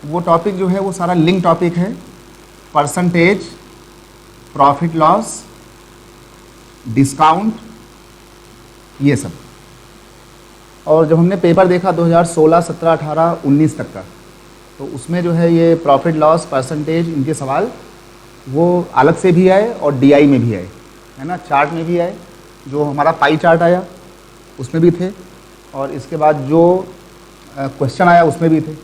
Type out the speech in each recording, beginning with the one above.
वो टॉपिक जो है वो सारा लिंक टॉपिक है, परसेंटेज, प्रॉफिट लॉस, डिस्काउंट, ये सब। और जब हमने पेपर देखा 2016, 17, 18, 19 तक का, तो उसमें जो है ये प्रॉफिट लॉस, परसेंटेज, इनके सवाल वो अलग से भी आए और डीआई में भी आए, है ना, चार्ट में भी आए। जो हमारा पाई चार्ट आया उसमें भी थे, और इसके बाद जो क्वेश्चन आया उसमें भी थे।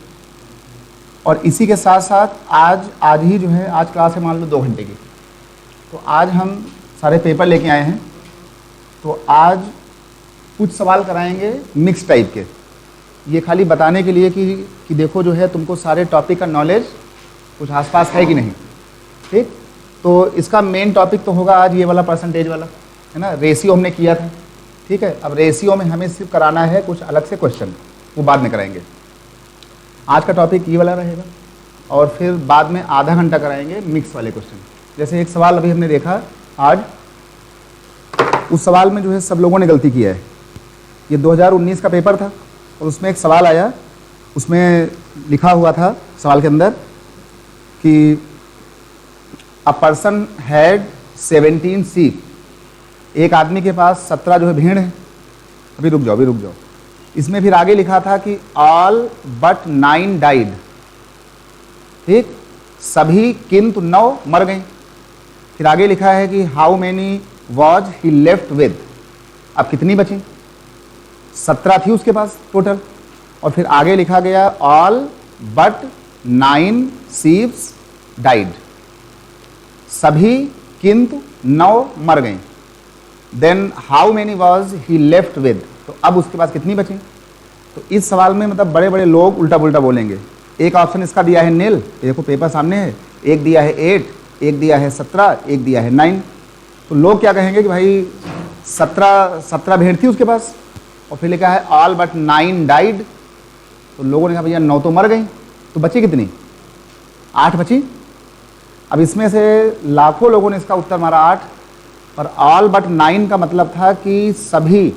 और इसी के साथ साथ आज ही जो है, आज क्लास है मान लो 2 घंटे की, तो आज हम सारे पेपर लेके आए हैं। तो आज कुछ सवाल कराएंगे मिक्स टाइप के, ये खाली बताने के लिए कि देखो जो है तुमको सारे टॉपिक का नॉलेज कुछ आसपास है कि नहीं, ठीक। तो इसका मेन टॉपिक तो होगा आज ये वाला परसेंटेज वाला, है ना, रेशियो हमने किया था, ठीक है। अब रेशियो में हमें सिर्फ कराना है कुछ अलग से क्वेश्चन, वो बाद में कराएंगे। आज का टॉपिक ये वाला रहेगा, और फिर बाद में आधा घंटा कराएंगे मिक्स वाले क्वेश्चन। जैसे एक सवाल अभी हमने देखा आज, उस सवाल में जो है सब लोगों ने गलती किया है। ये 2019 का पेपर था, और उसमें एक सवाल आया, उसमें लिखा हुआ था सवाल के अंदर कि अ पर्सन हैड 17 शीप, एक आदमी के पास 17 जो है भेड़ है। अभी रुक जाओ। इसमें फिर आगे लिखा था कि ऑल बट 9 डाइड, ठीक, सभी किंतु 9 मर गई। फिर आगे लिखा है कि how many was he left with, अब कितनी बची, 17 थी उसके पास टोटल। और फिर आगे लिखा गया ऑल बट 9 शीप्स डाइड, सभी किंतु 9 मर गई। Then how many was he left with, तो अब उसके पास कितनी बची। तो इस सवाल में मतलब बड़े बड़े लोग उल्टा पुल्टा बोलेंगे। एक ऑप्शन इसका दिया है नील, देखो पेपर सामने है, एक दिया है 8, एक दिया है 17, एक दिया है 9। तो लोग क्या कहेंगे कि भाई 17 भेड़ थी उसके पास, और फिर लिखा है ऑल बट 9 डाइड, तो लोगों ने कहा भैया 9 तो मर गई, तो बची कितनी, 8 बची। अब इसमें से लाखों लोगों ने इसका उत्तर मारा 8, और ऑल बट 9 का मतलब था कि सभी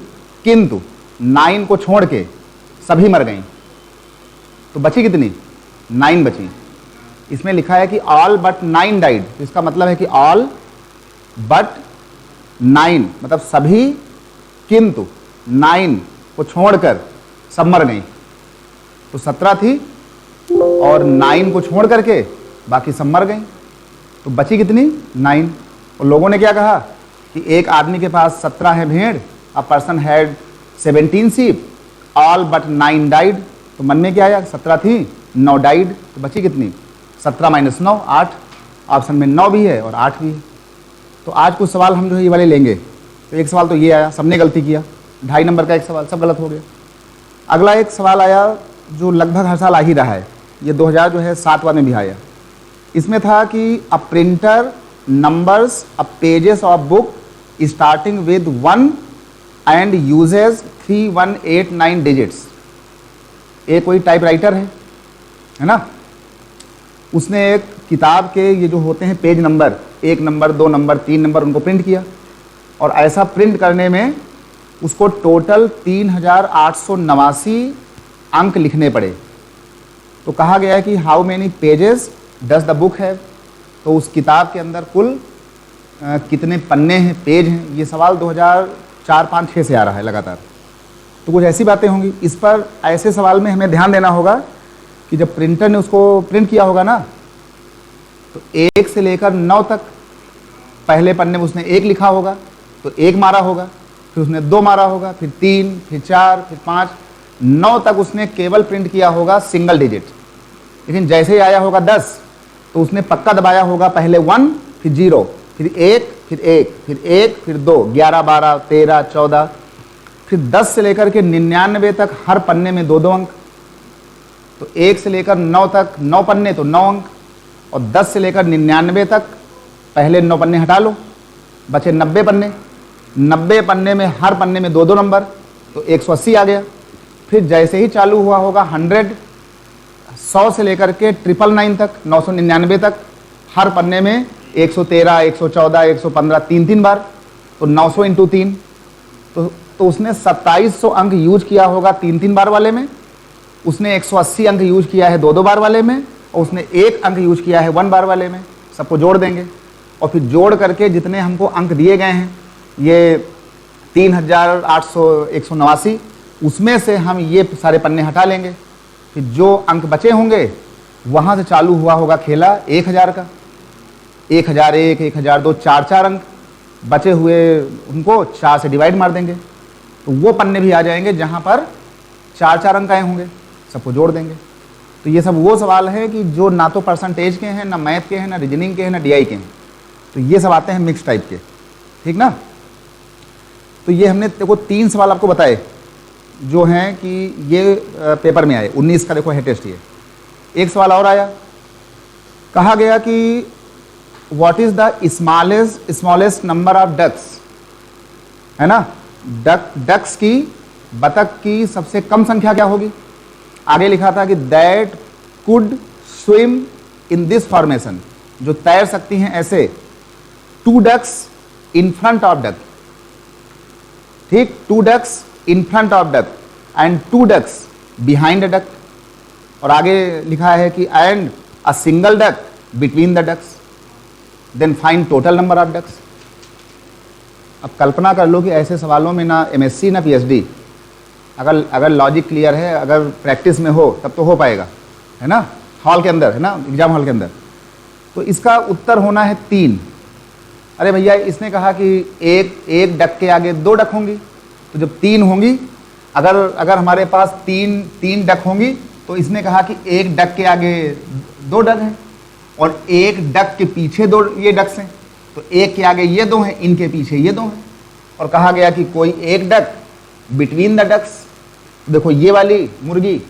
किंतु 9 को छोड़ के सभी मर गई, तो बची कितनी, 9 बची। इसमें लिखा है कि ऑल बट 9 डाइड, तो इसका मतलब है कि ऑल बट 9 मतलब सभी किंतु 9 को छोड़कर सब मर गई। तो 17 थी और 9 को छोड़ करके बाकी सब मर गई, तो बची कितनी, 9। और लोगों ने क्या कहा कि एक आदमी के पास 17 है भेड़, a person had 17 sheep, all but 9 died. तो मन में क्या आया, 17 थी, 9 डाइड, तो बची कितनी, 17 - 9 8। ऑप्शन में 9 भी है और 8 भी है। तो आज कुछ सवाल हम जो है ये वाले लेंगे। तो एक सवाल तो ये आया, सबने गलती किया, 2.5 नंबर का एक सवाल, सब गलत हो गया। अगला एक सवाल आया जो लगभग हर साल आ ही रहा है, ये 2007 में भी आया। इसमें था कि a printer numbers a pages of book starting with 1 and uses 3189 digits. एक कोई टाइपराइटर है ना, उसने एक किताब के ये जो होते हैं page number, 1 number, 2 number, 3 number, उनको प्रिंट किया। और ऐसा प्रिंट करने में उसको टोटल 3889 अंक लिखने पड़े। तो कहा गया है कि how many pages does the book है, तो उस किताब के अंदर कुल कितने पन्ने हैं, पेज हैं। ये सवाल 2004, 5, 6 से आ रहा है लगातार। तो कुछ ऐसी बातें होंगी इस पर। ऐसे सवाल में हमें ध्यान देना होगा कि जब प्रिंटर ने उसको प्रिंट किया होगा ना, तो 1 से लेकर 9 तक पहले पन्ने में उसने 1 लिखा होगा, तो 1 मारा होगा, फिर उसने 2 मारा होगा, फिर 3, फिर 4, फिर 5, 9 तक उसने केवल प्रिंट किया होगा सिंगल डिजिट। लेकिन जैसे ही आया होगा 10, तो उसने पक्का दबाया होगा पहले 1, फिर 0, फिर 1, फिर 1, फिर 1, फिर 2, 11, 12, 13, 14, फिर 10 से लेकर के 99 तक हर पन्ने में 2-2 अंक। तो 1 से लेकर 9 तक 9 पन्ने तो 9 अंक, और 10 से लेकर 99 तक पहले 9 पन्ने हटा लो, बचे 90 पन्ने। 90 पन्ने में हर पन्ने में 2-2 नंबर, तो 180 आ गया। फिर जैसे ही चालू हुआ होगा 100, 100 से लेकर के 999 तक, 999 तक हर पन्ने में 113, 114, 115, 3-3 बार, तो 900 × 3, तो उसने 2700 अंक यूज किया होगा 3-3 बार वाले में। उसने 180 अंक यूज किया है 2-2 बार वाले में, और उसने एक अंक यूज किया है 1 बार वाले में, सबको जोड़ देंगे और फिर जोड़ करके जितने हमको अंक दिए गए हैं ये 3889, उसमें से हम ये सारे पन्ने हटा लेंगे। फिर जो अंक बचे होंगे वहाँ से चालू हुआ होगा खेला 1000 का, 1001, 1002, 4 अंक बचे हुए उनको 4 से डिवाइड मार देंगे, तो वो पन्ने भी आ जाएंगे जहाँ पर 4 अंक आए होंगे, सबको जोड़ देंगे। तो ये सब वो सवाल है कि जो ना तो परसेंटेज के हैं, ना मैथ के हैं, ना रीजनिंग के हैं, ना डीआई के हैं, तो ये सब आते हैं मिक्स टाइप के, ठीक ना। तो ये हमने देखो 3 सवाल आपको बताए जो हैं कि ये पेपर में आए, 19 का देखो है टेस्ट ये। एक सवाल और आया, कहा गया कि what is the smallest number of ducks, है ना, डक्स की, बतख की सबसे कम संख्या क्या होगी। आगे लिखा था कि that could swim in this formation, जो तैर सकती हैं ऐसे, 2 ducks in front of duck, ठीक, 2 ducks in front of duck and 2 ducks behind the duck. और आगे लिखा है कि and a single duck between the ducks, then find total number of ducks. अब कल्पना कर लो कि ऐसे सवालों में ना एमएससी ना पीएचडी, अगर लॉजिक क्लियर है, अगर प्रैक्टिस में हो तब तो हो पाएगा, है ना, हॉल के अंदर, है ना, एग्जाम हॉल के अंदर। तो इसका उत्तर होना है 3। अरे भैया इसने कहा कि एक डक के आगे 2 डक होंगी, तो जब 3 होंगी, अगर हमारे पास तीन डक होंगी, तो इसने कहा कि एक डक के आगे 2 डक हैं और एक डक के पीछे 2 ये डक्स हैं, तो एक के आगे ये 2 हैं, इनके पीछे ये 2 हैं। और कहा गया कि कोई एक डक बिटवीन द डक्स, देखो ये वाली मुर्गी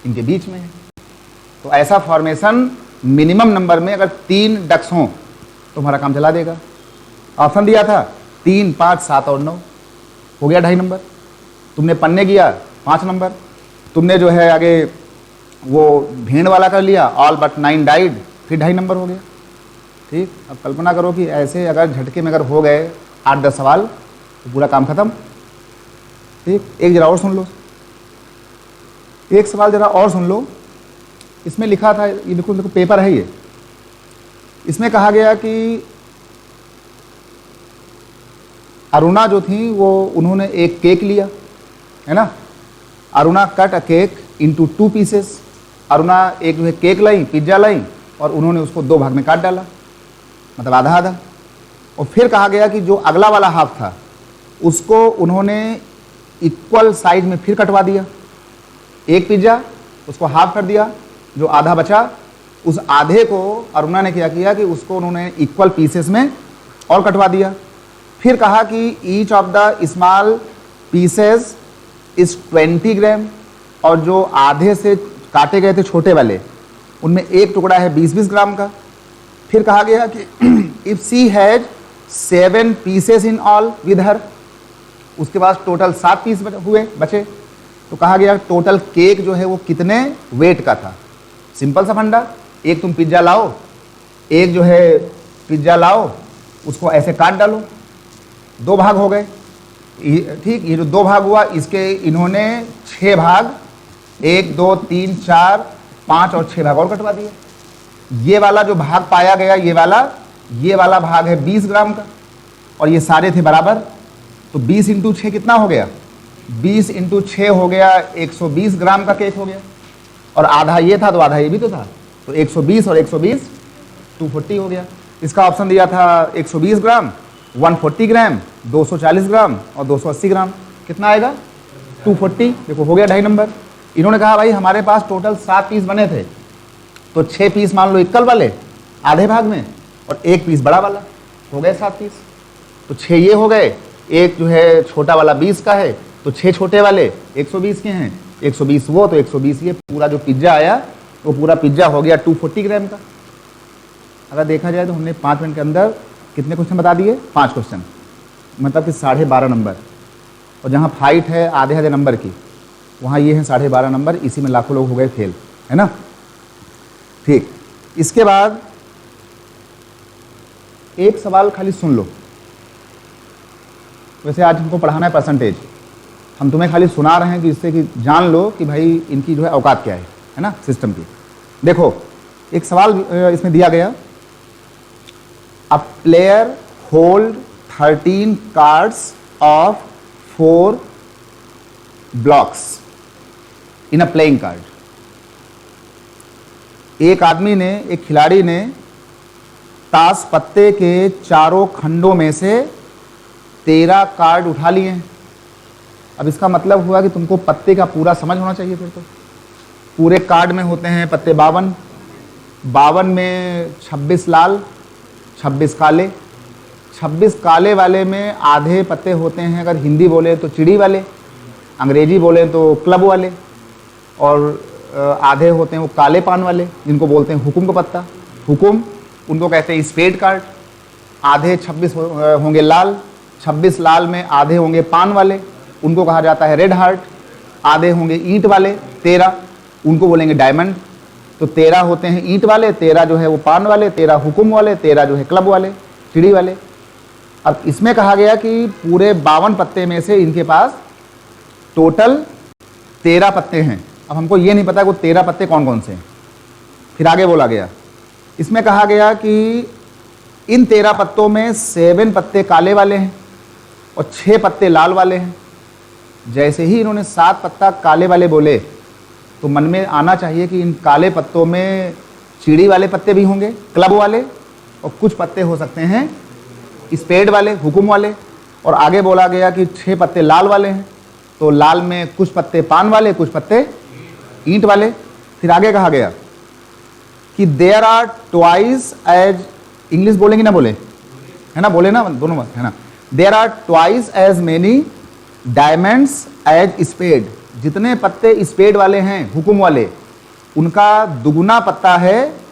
इनके बीच में है। तो ऐसा फॉर्मेशन मिनिमम नंबर में अगर 3 डक्स हों तो हमारा काम चला देगा। ऑप्शन दिया था 3, 5, 7 और 9, हो गया 2.5 नंबर। तुमने पन्ने किया 5 नंबर, तुमने जो है आगे वो भेड़ वाला कर लिया, ऑल बट 9 डाइड, फिर 2.5 नंबर हो गया, ठीक। अब कल्पना करो कि ऐसे अगर झटके में अगर हो गए 8-10 सवाल तो पूरा काम खत्म, ठीक। एक जरा और सुन लो, एक सवाल जरा और सुन लो। इसमें लिखा था, ये देखो पेपर है ये, इसमें कहा गया कि अरुणा जो थी वो, उन्होंने एक केक लिया, है ना, अरुणा कट अ केक इनटू 2 पीसेस। अरुणा एक जो है केक लाई, पिज्जा लाई, और उन्होंने उसको 2 भाग में काट डाला, मतलब आधा आधा। और फिर कहा गया कि जो अगला वाला हाफ था उसको उन्होंने इक्वल साइज में फिर कटवा दिया, एक पिज्जा उसको हाफ कर दिया, जो आधा बचा उस आधे को अरुणा ने क्या किया कि उसको उन्होंने इक्वल पीसेस में और कटवा दिया। फिर कहा कि each of the small pieces is 20 ग्राम, और जो आधे से काटे गए थे छोटे वाले उनमें एक टुकड़ा है 20-20 ग्राम का। फिर कहा गया कि if she has 7 pieces in all with her, उसके पास टोटल 7 पीस बचे, तो कहा गया टोटल केक जो है वो कितने वेट का था। सिंपल सा फंडा, एक तुम पिज्जा लाओ, एक जो है पिज्जा लाओ, उसको ऐसे काट डालो, 2 भाग हो गए, ठीक। ये जो 2 भाग हुआ इसके इन्होंने 6 भाग, 1, 2, 3, 4, 5 और 6 भाग और कटवा दिए। ये वाला जो भाग पाया गया, ये वाला भाग है 20 ग्राम का, और ये सारे थे बराबर, तो 20 × 6 कितना हो गया, 20 × 6 हो गया 120 ग्राम का केक हो गया। और आधा ये था तो आधा ये भी तो था, तो 120 और 120 240 हो गया। इसका ऑप्शन दिया था 120 ग्राम, 140 ग्राम, 240 ग्राम और 280 ग्राम, कितना आएगा 240। देखो हो गया 2.5 नंबर। इन्होंने कहा भाई हमारे पास टोटल 7 पीस बने थे, तो 6 पीस मान लो इक्वल वाले आधे भाग में और 1 पीस बड़ा वाला, हो गए 7 पीस। तो 6 ये हो गए, एक जो है छोटा वाला 20 का है, तो 6 छोटे वाले 120 के हैं, 120 वो, तो 120 ये। पूरा जो पिज्जा आया वो पूरा पिज्जा हो गया 240 ग्राम का। अगर देखा जाए तो हमने 5 मिनट के अंदर कितने क्वेश्चन बता दिए, 5 क्वेश्चन, मतलब कि 12.5 नंबर। और जहाँ फाइट है आधे आधे नंबर की, वहाँ ये है 12.5 नंबर, इसी में लाखों लोग हो गए फेल, है ना, ठीक। इसके बाद एक सवाल खाली सुन लो। वैसे आज हमको पढ़ाना है परसेंटेज, हम तुम्हें खाली सुना रहे हैं कि इससे कि जान लो कि भाई इनकी जो है औकात क्या है ना, सिस्टम की। देखो एक सवाल इसमें दिया गया, a player hold 13 cards of 4 blocks in a playing card. एक आदमी ने, एक खिलाड़ी ने ताश पत्ते के चारों खंडों में से 13 कार्ड उठा लिए हैं। अब इसका मतलब हुआ कि तुमको पत्ते का पूरा समझ होना चाहिए। फिर तो पूरे कार्ड में होते हैं पत्ते 52, 52 में 26 लाल, 26 काले, 26 काले वाले में आधे पत्ते होते हैं, अगर हिंदी बोले तो चिड़ी वाले, अंग्रेजी बोले तो क्लब वाले, और आधे होते हैं वो काले पान वाले जिनको बोलते हैं हुकुम का पत्ता। हुकुम उनको कहते हैं स्पेड कार्ड। आधे 26 होंगे लाल, 26 लाल में आधे होंगे पान वाले, उनको कहा जाता है रेड हार्ट। आधे होंगे ईंट वाले 13, उनको बोलेंगे डायमंड। तो 13 होते हैं ईंट वाले, 13 जो है वो पान वाले, 13 हुकुम वाले, 13 जो है क्लब वाले, चिड़ी वाले। अब इसमें कहा गया कि पूरे 52 पत्ते में से इनके पास टोटल 13 पत्ते हैं। अब हमको ये नहीं पता कि वो 13 पत्ते कौन कौन से हैं। फिर आगे बोला गया, इसमें कहा गया कि इन 13 पत्तों में 7 पत्ते काले वाले हैं और 6 पत्ते लाल वाले हैं। जैसे ही इन्होंने 7 पत्ता काले वाले बोले तो मन में आना चाहिए कि इन काले पत्तों में चिड़ी वाले पत्ते भी होंगे, क्लब वाले, और कुछ पत्ते हो सकते हैं स्पेड वाले, हुकुम वाले। और आगे बोला गया कि 6 पत्ते लाल वाले हैं, तो लाल में कुछ पत्ते पान वाले, कुछ पत्ते ईंट वाले। फिर आगे कहा गया कि there are twice as, English बोलेंगे ना बोले, है ना, बोले ना दोनों बात है ना, there are twice as many diamonds as spade. जितने पत्ते स्पेड वाले हैं, हुकुम वाले, उनका दुगुना पत्ता है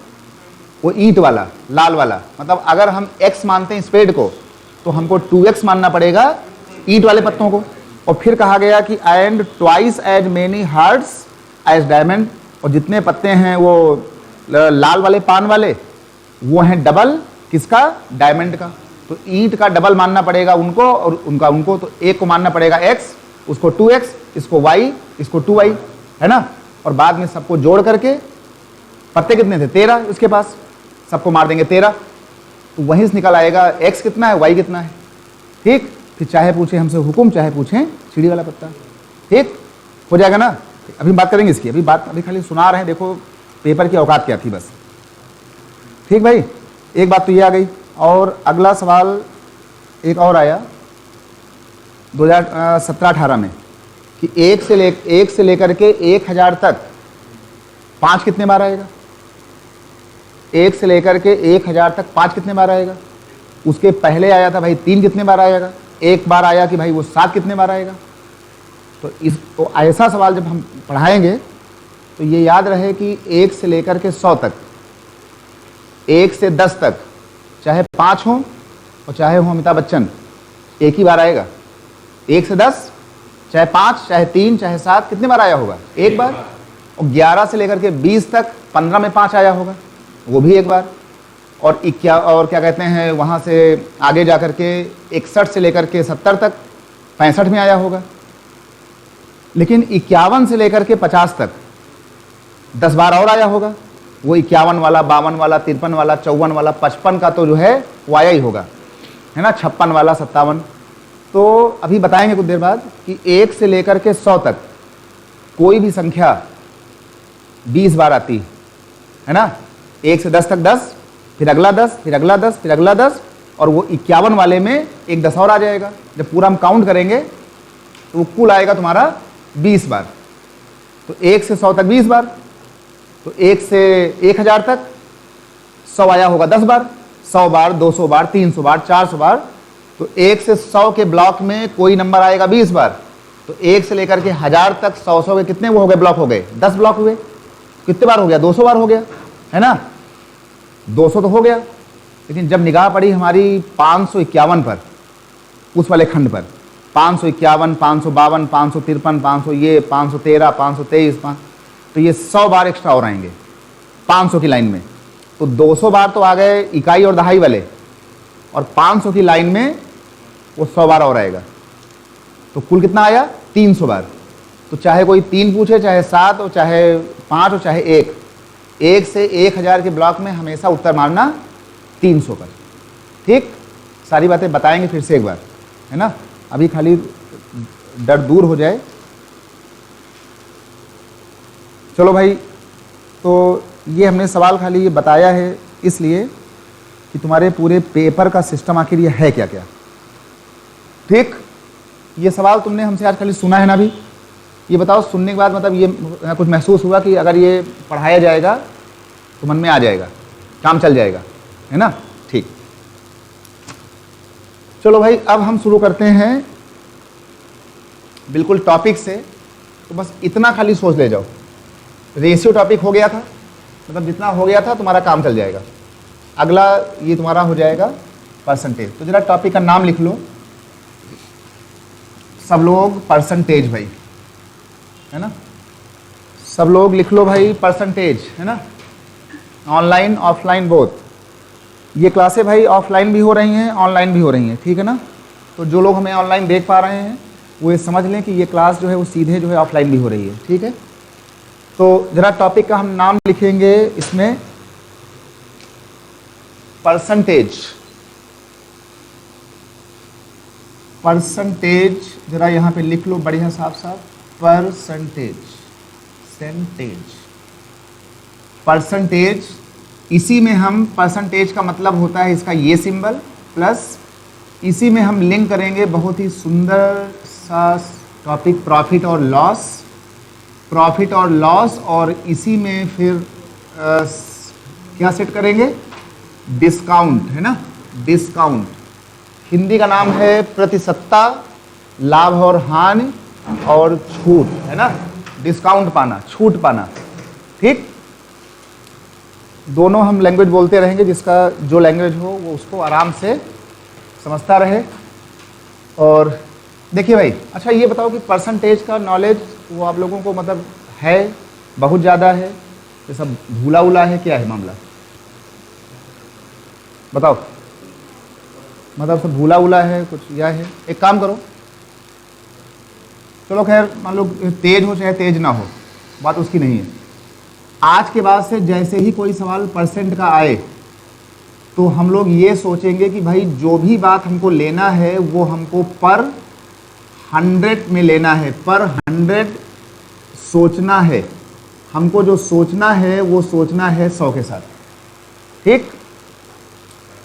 वो ईंट वाला, लाल वाला। मतलब अगर हम x मानते हैं स्पेड को तो हमको 2x मानना पड़ेगा ईंट वाले पत्तों को। और फिर कहा गया कि and twice as many hearts as diamond. और जितने पत्ते हैं वो लाल वाले पान वाले, वो हैं डबल किसका, डायमंड का। तो ईंट का डबल मानना पड़ेगा उनको और उनका उनको। तो एक को मानना पड़ेगा x, उसको 2x, इसको y, इसको 2y, है ना। और बाद में सबको जोड़ करके पत्ते कितने थे 13 उसके पास, सबको मार देंगे 13, तो वहीं से निकल आएगा x कितना है, y कितना है। ठीक, फिर चाहे पूछे हमसे हुकुम, चाहे पूछें चिड़ी वाला पत्ता। ठीक हो जाएगा ना। अभी बात करेंगे इसकी, अभी खाली सुना रहे हैं, देखो पेपर की औकात क्या थी बस। ठीक भाई, एक बात तो ये आ गई। और अगला सवाल एक और आया 2017-18 में कि 1 से लेकर के 1000 तक 5 कितने बार आएगा। 1 से लेकर के 1000 तक 5 कितने बार आएगा। उसके पहले आया था भाई 3 कितने बार आएगा। एक बार आया कि भाई वो 7 कितने बार आएगा। तो ऐसा सवाल जब हम पढ़ाएंगे तो ये याद रहे कि 1 से लेकर के 100 तक, 1 से 10 तक, चाहे 5 हो और चाहे हो अमिताभ बच्चन, एक ही बार आएगा। 1 से 10, चाहे 5, चाहे 3, चाहे 7, कितने बार आया होगा, एक बार। और 11 से लेकर के 20 तक 15 में 5 आया होगा, वो भी एक बार। और क्या कहते हैं, वहाँ से आगे जा कर के 61 से लेकर के 70 तक 65 में आया होगा। लेकिन 51 से लेकर के 50 तक 10 बार और आया होगा। वो 51 वाला, 52 वाला, 53 वाला, 54 वाला, 55 का तो जो है वो आया ही होगा, है ना, 56 वाला, 57। तो अभी बताएंगे कुछ देर बाद कि 1 से लेकर के 100 तक कोई भी संख्या 20 बार आती है ना। 1 से 10 तक 10, फिर अगला 10, फिर अगला 10, फिर अगला 10, और वो 51 वाले में एक 10 और आ जाएगा। जब पूरा हम काउंट करेंगे तो वो कुल आएगा तुम्हारा 20 बार। तो 1 से 100 तक 20 बार, तो 1 से 1000 तक 100 आया होगा 10 बार, 100 बार, 200 बार, 300 बार, 400 बार। तो 1 से 100 के ब्लॉक में कोई नंबर आएगा 20 बार। तो 1 से लेकर के 1000 तक 100 के कितने वो हो गए, ब्लॉक हो गए, 10 ब्लॉक हुए। कितने बार हो गया, 200 बार हो गया, है ना। 200 तो हो गया। लेकिन जब निगाह पड़ी हमारी 551 पर, उस वाले खंड पर, 551, 552, 553, 500, ये 513, 523, तो ये 100 बार एक्स्ट्रा और आएंगे 500 की लाइन में। तो 200 बार तो आ गए इकाई और दहाई वाले, और 500 की लाइन में वो 100 बार और आएगा। तो कुल कितना आया, 300 बार। तो चाहे कोई 3 पूछे, चाहे 7, और चाहे 5, और चाहे 1, 1 से 1000 के ब्लॉक में हमेशा उत्तर मारना 300 पर। ठीक, सारी बातें बताएंगे फिर से एक बार, है ना, अभी खाली डर दूर हो जाए। चलो भाई, तो ये हमने सवाल खाली ये बताया है इसलिए कि तुम्हारे पूरे पेपर का सिस्टम आखिर ये है क्या क्या। ठीक, ये सवाल तुमने हमसे आज खाली सुना है ना। अभी ये बताओ, सुनने के बाद मतलब ये कुछ महसूस हुआ कि अगर ये पढ़ाया जाएगा तो मन में आ जाएगा, काम चल जाएगा, है ना। ठीक, चलो भाई, अब हम शुरू करते हैं बिल्कुल टॉपिक से। तो बस इतना खाली सोच ले जाओ, रेशियो टॉपिक हो गया था, मतलब जितना हो गया था तुम्हारा काम चल जाएगा। अगला ये तुम्हारा हो जाएगा परसेंटेज। तो जरा टॉपिक का नाम लिख लो सब लोग, परसेंटेज भाई, है ना। सब लोग लिख लो भाई परसेंटेज, है ना। Online offline both. ये क्लासें भाई ऑफलाइन भी हो रही हैं, ऑनलाइन भी हो रही हैं, ठीक है ना। तो जो लोग हमें ऑनलाइन देख पा रहे हैं वो ये समझ लें कि ये क्लास जो है वो सीधे जो है ऑफलाइन भी हो रही है, ठीक है। तो जरा टॉपिक का हम नाम लिखेंगे इसमें परसेंटेज। परसेंटेज जरा यहाँ पे लिख लो बढ़िया साफ साफ, परसेंटेज, सेंटेज, परसेंटेज। इसी में हम परसेंटेज का मतलब होता है इसका ये सिंबल, प्लस इसी में हम लिंक करेंगे बहुत ही सुंदर सा टॉपिक प्रॉफिट और लॉस, प्रॉफिट और लॉस, और इसी में फिर क्या सेट करेंगे, डिस्काउंट, है ना, डिस्काउंट। हिंदी का नाम है प्रतिशतता, लाभ और हानि और छूट, है ना, डिस्काउंट पाना, छूट पाना। ठीक, दोनों हम लैंग्वेज बोलते रहेंगे, जिसका जो लैंग्वेज हो वो उसको आराम से समझता रहे। और देखिए भाई, अच्छा ये बताओ कि परसेंटेज का नॉलेज वो आप लोगों को मतलब है, बहुत ज़्यादा है, ये सब भूला उला है, क्या है मामला, बताओ। मतलब सब भूला उला है कुछ, या है। एक काम करो, चलो खैर मान लो तेज हो चाहे तेज ना हो, बात उसकी नहीं है। आज के बाद से जैसे ही कोई सवाल परसेंट का आए तो हम लोग ये सोचेंगे कि भाई जो भी बात हमको लेना है वो हमको पर 100 में लेना है, पर 100 सोचना है। हमको जो सोचना है वो सोचना है 100 के साथ। ठीक,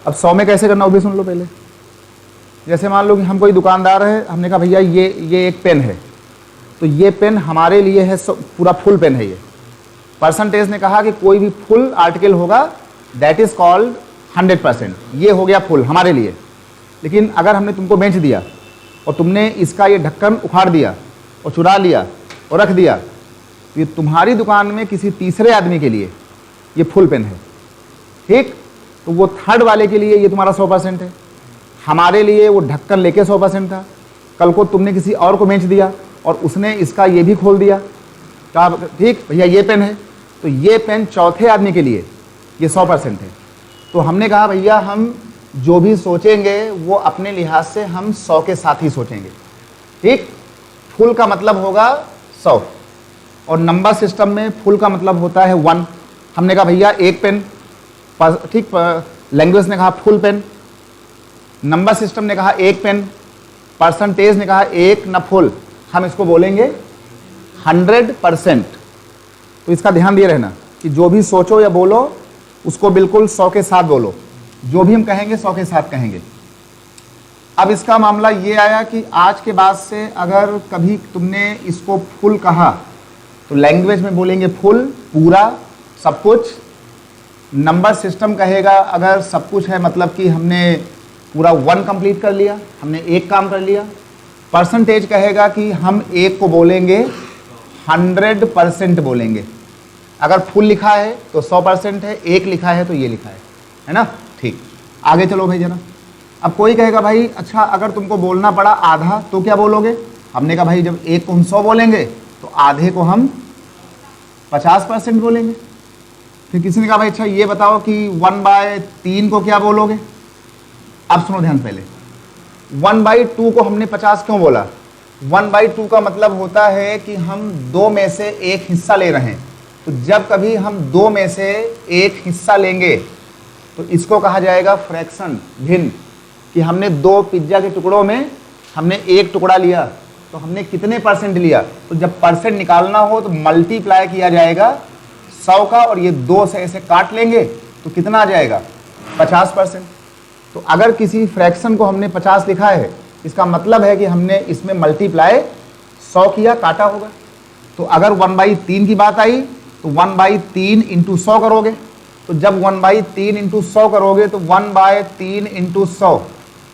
अब 100 में कैसे करना वो भी सुन लो पहले। जैसे मान लो कि हम कोई दुकानदार है, हमने कहा भैया ये एक पेन है, तो ये पेन हमारे लिए है, पूरा फुल पेन है ये। परसेंटेज ने कहा कि कोई भी फुल आर्टिकल होगा दैट इज कॉल्ड 100%, ये हो गया फुल हमारे लिए। लेकिन अगर हमने तुमको बेच दिया और तुमने इसका ये ढक्कन उखाड़ दिया और चुरा लिया और रख दिया, तो ये तुम्हारी दुकान में किसी तीसरे आदमी के लिए ये फुल पेन है। ठीक, तो वो थर्ड वाले के लिए ये तुम्हारा 100% है, हमारे लिए वो ढक्कन लेके 100% था। कल को तुमने किसी और को बेच दिया और उसने इसका ये भी खोल दिया, कहा ठीक भैया ये पेन है, तो ये पेन चौथे आदमी के लिए ये 100% है। तो हमने कहा भैया हम जो भी सोचेंगे वो अपने लिहाज से हम 100 के साथ ही सोचेंगे। ठीक, फुल का मतलब होगा 100, और नंबर सिस्टम में फुल का मतलब होता है 1। हमने कहा भैया एक पेन, ठीक, लैंग्वेज ने कहा फुल पेन, नंबर सिस्टम ने कहा एक पेन, परसेंटेज ने कहा एक न फुल, हम इसको बोलेंगे 100%। तो इसका ध्यान दिए रहना कि जो भी सोचो या बोलो उसको बिल्कुल 100 के साथ बोलो, जो भी हम कहेंगे 100 के साथ कहेंगे। अब इसका मामला ये आया कि आज के बाद से अगर कभी तुमने इसको फुल कहा तो लैंग्वेज में बोलेंगे फुल, पूरा, सब कुछ। नंबर सिस्टम कहेगा अगर सब कुछ है मतलब कि हमने पूरा 1 कंप्लीट कर लिया, हमने एक काम कर लिया। परसेंटेज कहेगा कि हम एक को बोलेंगे 100% बोलेंगे। अगर फुल लिखा है तो 100% है, एक लिखा है तो ये लिखा है ना। ठीक, आगे चलो भाई जरा। अब कोई कहेगा भाई अच्छा अगर तुमको बोलना पड़ा आधा तो क्या बोलोगे? हमने कहा भाई जब एक को हम 100 बोलेंगे तो आधे को हम 50% बोलेंगे। फिर किसी ने कहा भाई अच्छा ये बताओ कि 1/3 को क्या बोलोगे? अब सुनो ध्यान, पहले 1/2 को हमने 50 क्यों बोला? 1/2 का मतलब होता है कि हम 2 में से एक हिस्सा ले रहे हैं। तो जब कभी हम दो में से एक हिस्सा लेंगे तो इसको कहा जाएगा फ्रैक्शन, भिन्न। कि हमने दो पिज्जा के टुकड़ों में हमने एक टुकड़ा लिया तो हमने कितने परसेंट लिया, तो जब परसेंट निकालना हो तो मल्टीप्लाई किया जाएगा 100 का, और ये 2 से ऐसे काट लेंगे तो कितना आ जाएगा 50%। तो अगर किसी फ्रैक्शन को हमने 50 लिखा है, इसका मतलब है कि हमने इसमें मल्टीप्लाई 100 किया, काटा होगा। तो अगर 1/3 की बात आई तो 1/3 इंटू 100 करोगे, तो जब 1/3 इंटू 100 करोगे तो 1/3 इंटू 100,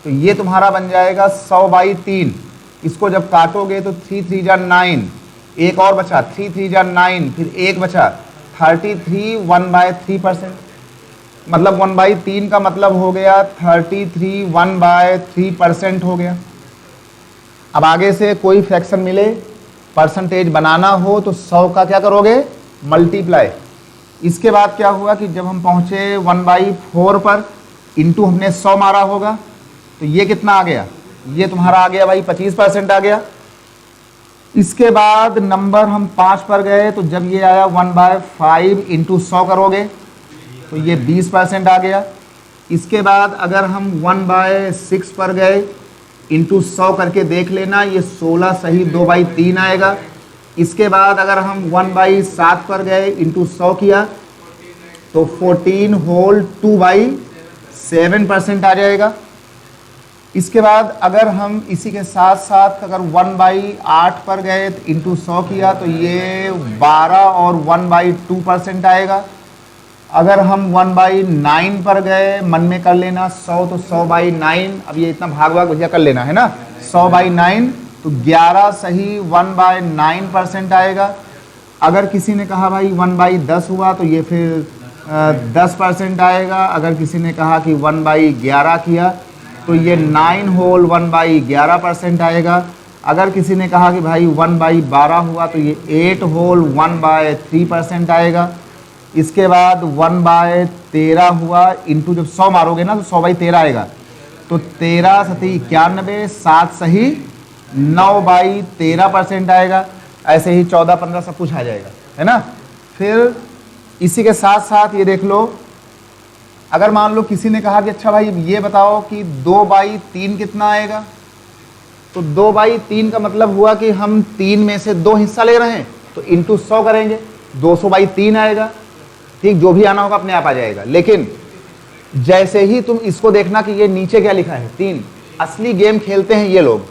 तो ये तुम्हारा बन जाएगा 100/3। इसको जब काटोगे तो 3 3 जा 9, एक और बचा 3 3 जा 9, फिर एक बचा 33, 1/3%। मतलब 1/3 का मतलब हो गया 33, 1/3% हो गया। अब आगे से कोई फ्रैक्शन मिले, परसेंटेज बनाना हो तो 100 का क्या करोगे, मल्टीप्लाई। इसके बाद क्या हुआ कि जब हम पहुंचे 1/4 पर, इंटू हमने 100 मारा होगा, तो ये कितना आ गया, ये तुम्हारा आ गया भाई 25% आ गया। इसके बाद नंबर हम 5 पर गए, तो जब ये आया 1/5 इंटू 100 करोगे तो ये 20% आ गया। इसके बाद अगर हम 1/6 पर गए, इंटू 100 करके देख लेना, ये 16 सही 2/3 आएगा। इसके बाद अगर हम 1/7 पर गए, इंटू 100 किया तो 14 होल 2/7% आ जाएगा। इसके बाद अगर हम इसी के साथ साथ अगर 1/8 पर गए तो इंटू 100 किया तो ये 12 और 1/2% आएगा। अगर हम 1/9 पर गए, मन में कर लेना 100 तो 100/9, अब ये इतना भाग भाग भैया कर लेना है ना, 100/9 तो 11 सही 1/9% आएगा। अगर किसी ने कहा भाई 1/10 हुआ तो ये फिर 10% आएगा। अगर किसी ने कहा कि 1/11 किया तो ये 9 होल 1/11% आएगा। अगर किसी ने कहा कि भाई 1/12 हुआ तो ये 8 होल 1/3% आएगा। इसके बाद 1/13 हुआ, इंटू जब 100 मारोगे ना तो 100/13 आएगा, तो 13 सती 91, 7 सही 9/13% आएगा। ऐसे ही 14 15 सब कुछ आ जाएगा, है ना। फिर इसी के साथ साथ ये देख लो, अगर मान लो किसी ने कहा कि अच्छा भाई ये बताओ कि 2/3 कितना आएगा, तो 2/3 का मतलब हुआ कि हम 3 में से 2 हिस्सा ले रहे हैं, तो इंटू 100 करेंगे, 200/3 आएगा। ठीक, जो भी आना होगा अपने आप आ जाएगा। लेकिन जैसे ही तुम इसको देखना कि ये नीचे क्या लिखा है 3, असली गेम खेलते हैं ये लोग,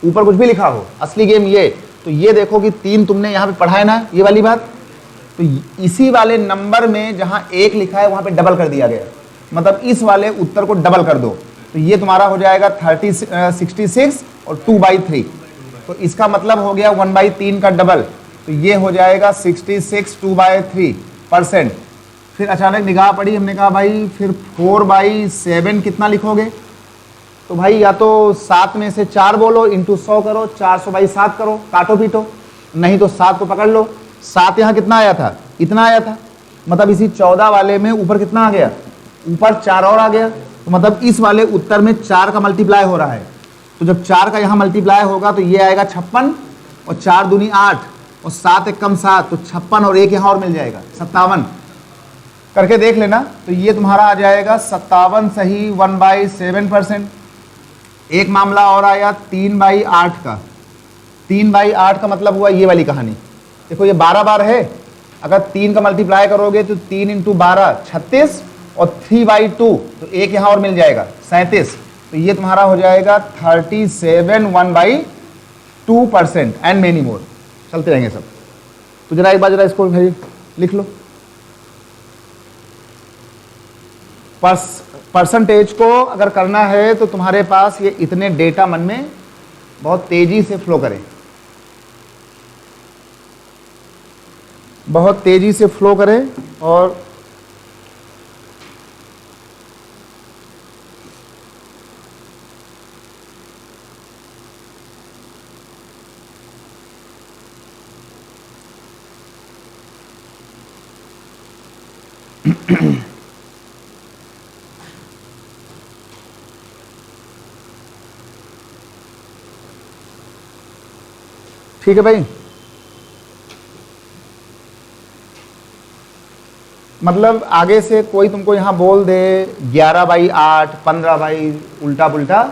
ऊपर कुछ भी लिखा हो, असली गेम ये, तो ये देखो कि 3 तुमने यहाँ पे पढ़ा है ना, ये वाली बात, तो इसी वाले नंबर में जहां 1 लिखा है वहां पे डबल कर दिया गया, मतलब इस वाले उत्तर को डबल कर दो, तो ये तुम्हारा हो जाएगा 66 और 2/3। तो इसका मतलब हो गया 1/3 का डबल, तो ये हो जाएगा 66 2/3%। फिर अचानक निगाह पड़ी, हमने कहा भाई फिर 4/7 कितना लिखोगे, तो भाई या तो 7 में से 4 बोलो, इंटू 100 करो, 400/7 करो, काटो पीटो, नहीं तो 7 को पकड़ लो। 7 यहाँ कितना आया था, इतना आया था, मतलब इसी 14 वाले में ऊपर कितना आ गया, ऊपर 4 और आ गया, तो मतलब इस वाले उत्तर में 4 का मल्टीप्लाई हो रहा है। तो जब 4 का यहाँ मल्टीप्लाई होगा तो ये आएगा 56, और 4 दूनी 8, और 7 एक कम 7, तो 56 और 1 यहाँ और मिल जाएगा 57, करके देख लेना। तो ये तुम्हारा आ जाएगा 57 सही 1/7%। एक मामला और आया 3/8 का। 3/8 का मतलब हुआ ये वाली कहानी, देखो ये 12 बार है, अगर 3 का मल्टीप्लाई करोगे तो 3 इंटू 12 36, और 3/2 तो 1 यहाँ और मिल जाएगा 37, तो ये तुम्हारा हो जाएगा 37 1/2% एंड मेनी मोर, चलते रहेंगे सब। तो जरा एक बार जरा इसको भाई लिख लो। परसेंटेज को अगर करना है तो तुम्हारे पास ये इतने डेटा मन में बहुत तेजी से फ्लो करें, बहुत तेजी से फ्लो करें। और ठीक है भाई। मतलब आगे से कोई तुमको यहाँ बोल दे 11/8, 15 उल्टा पुल्टा,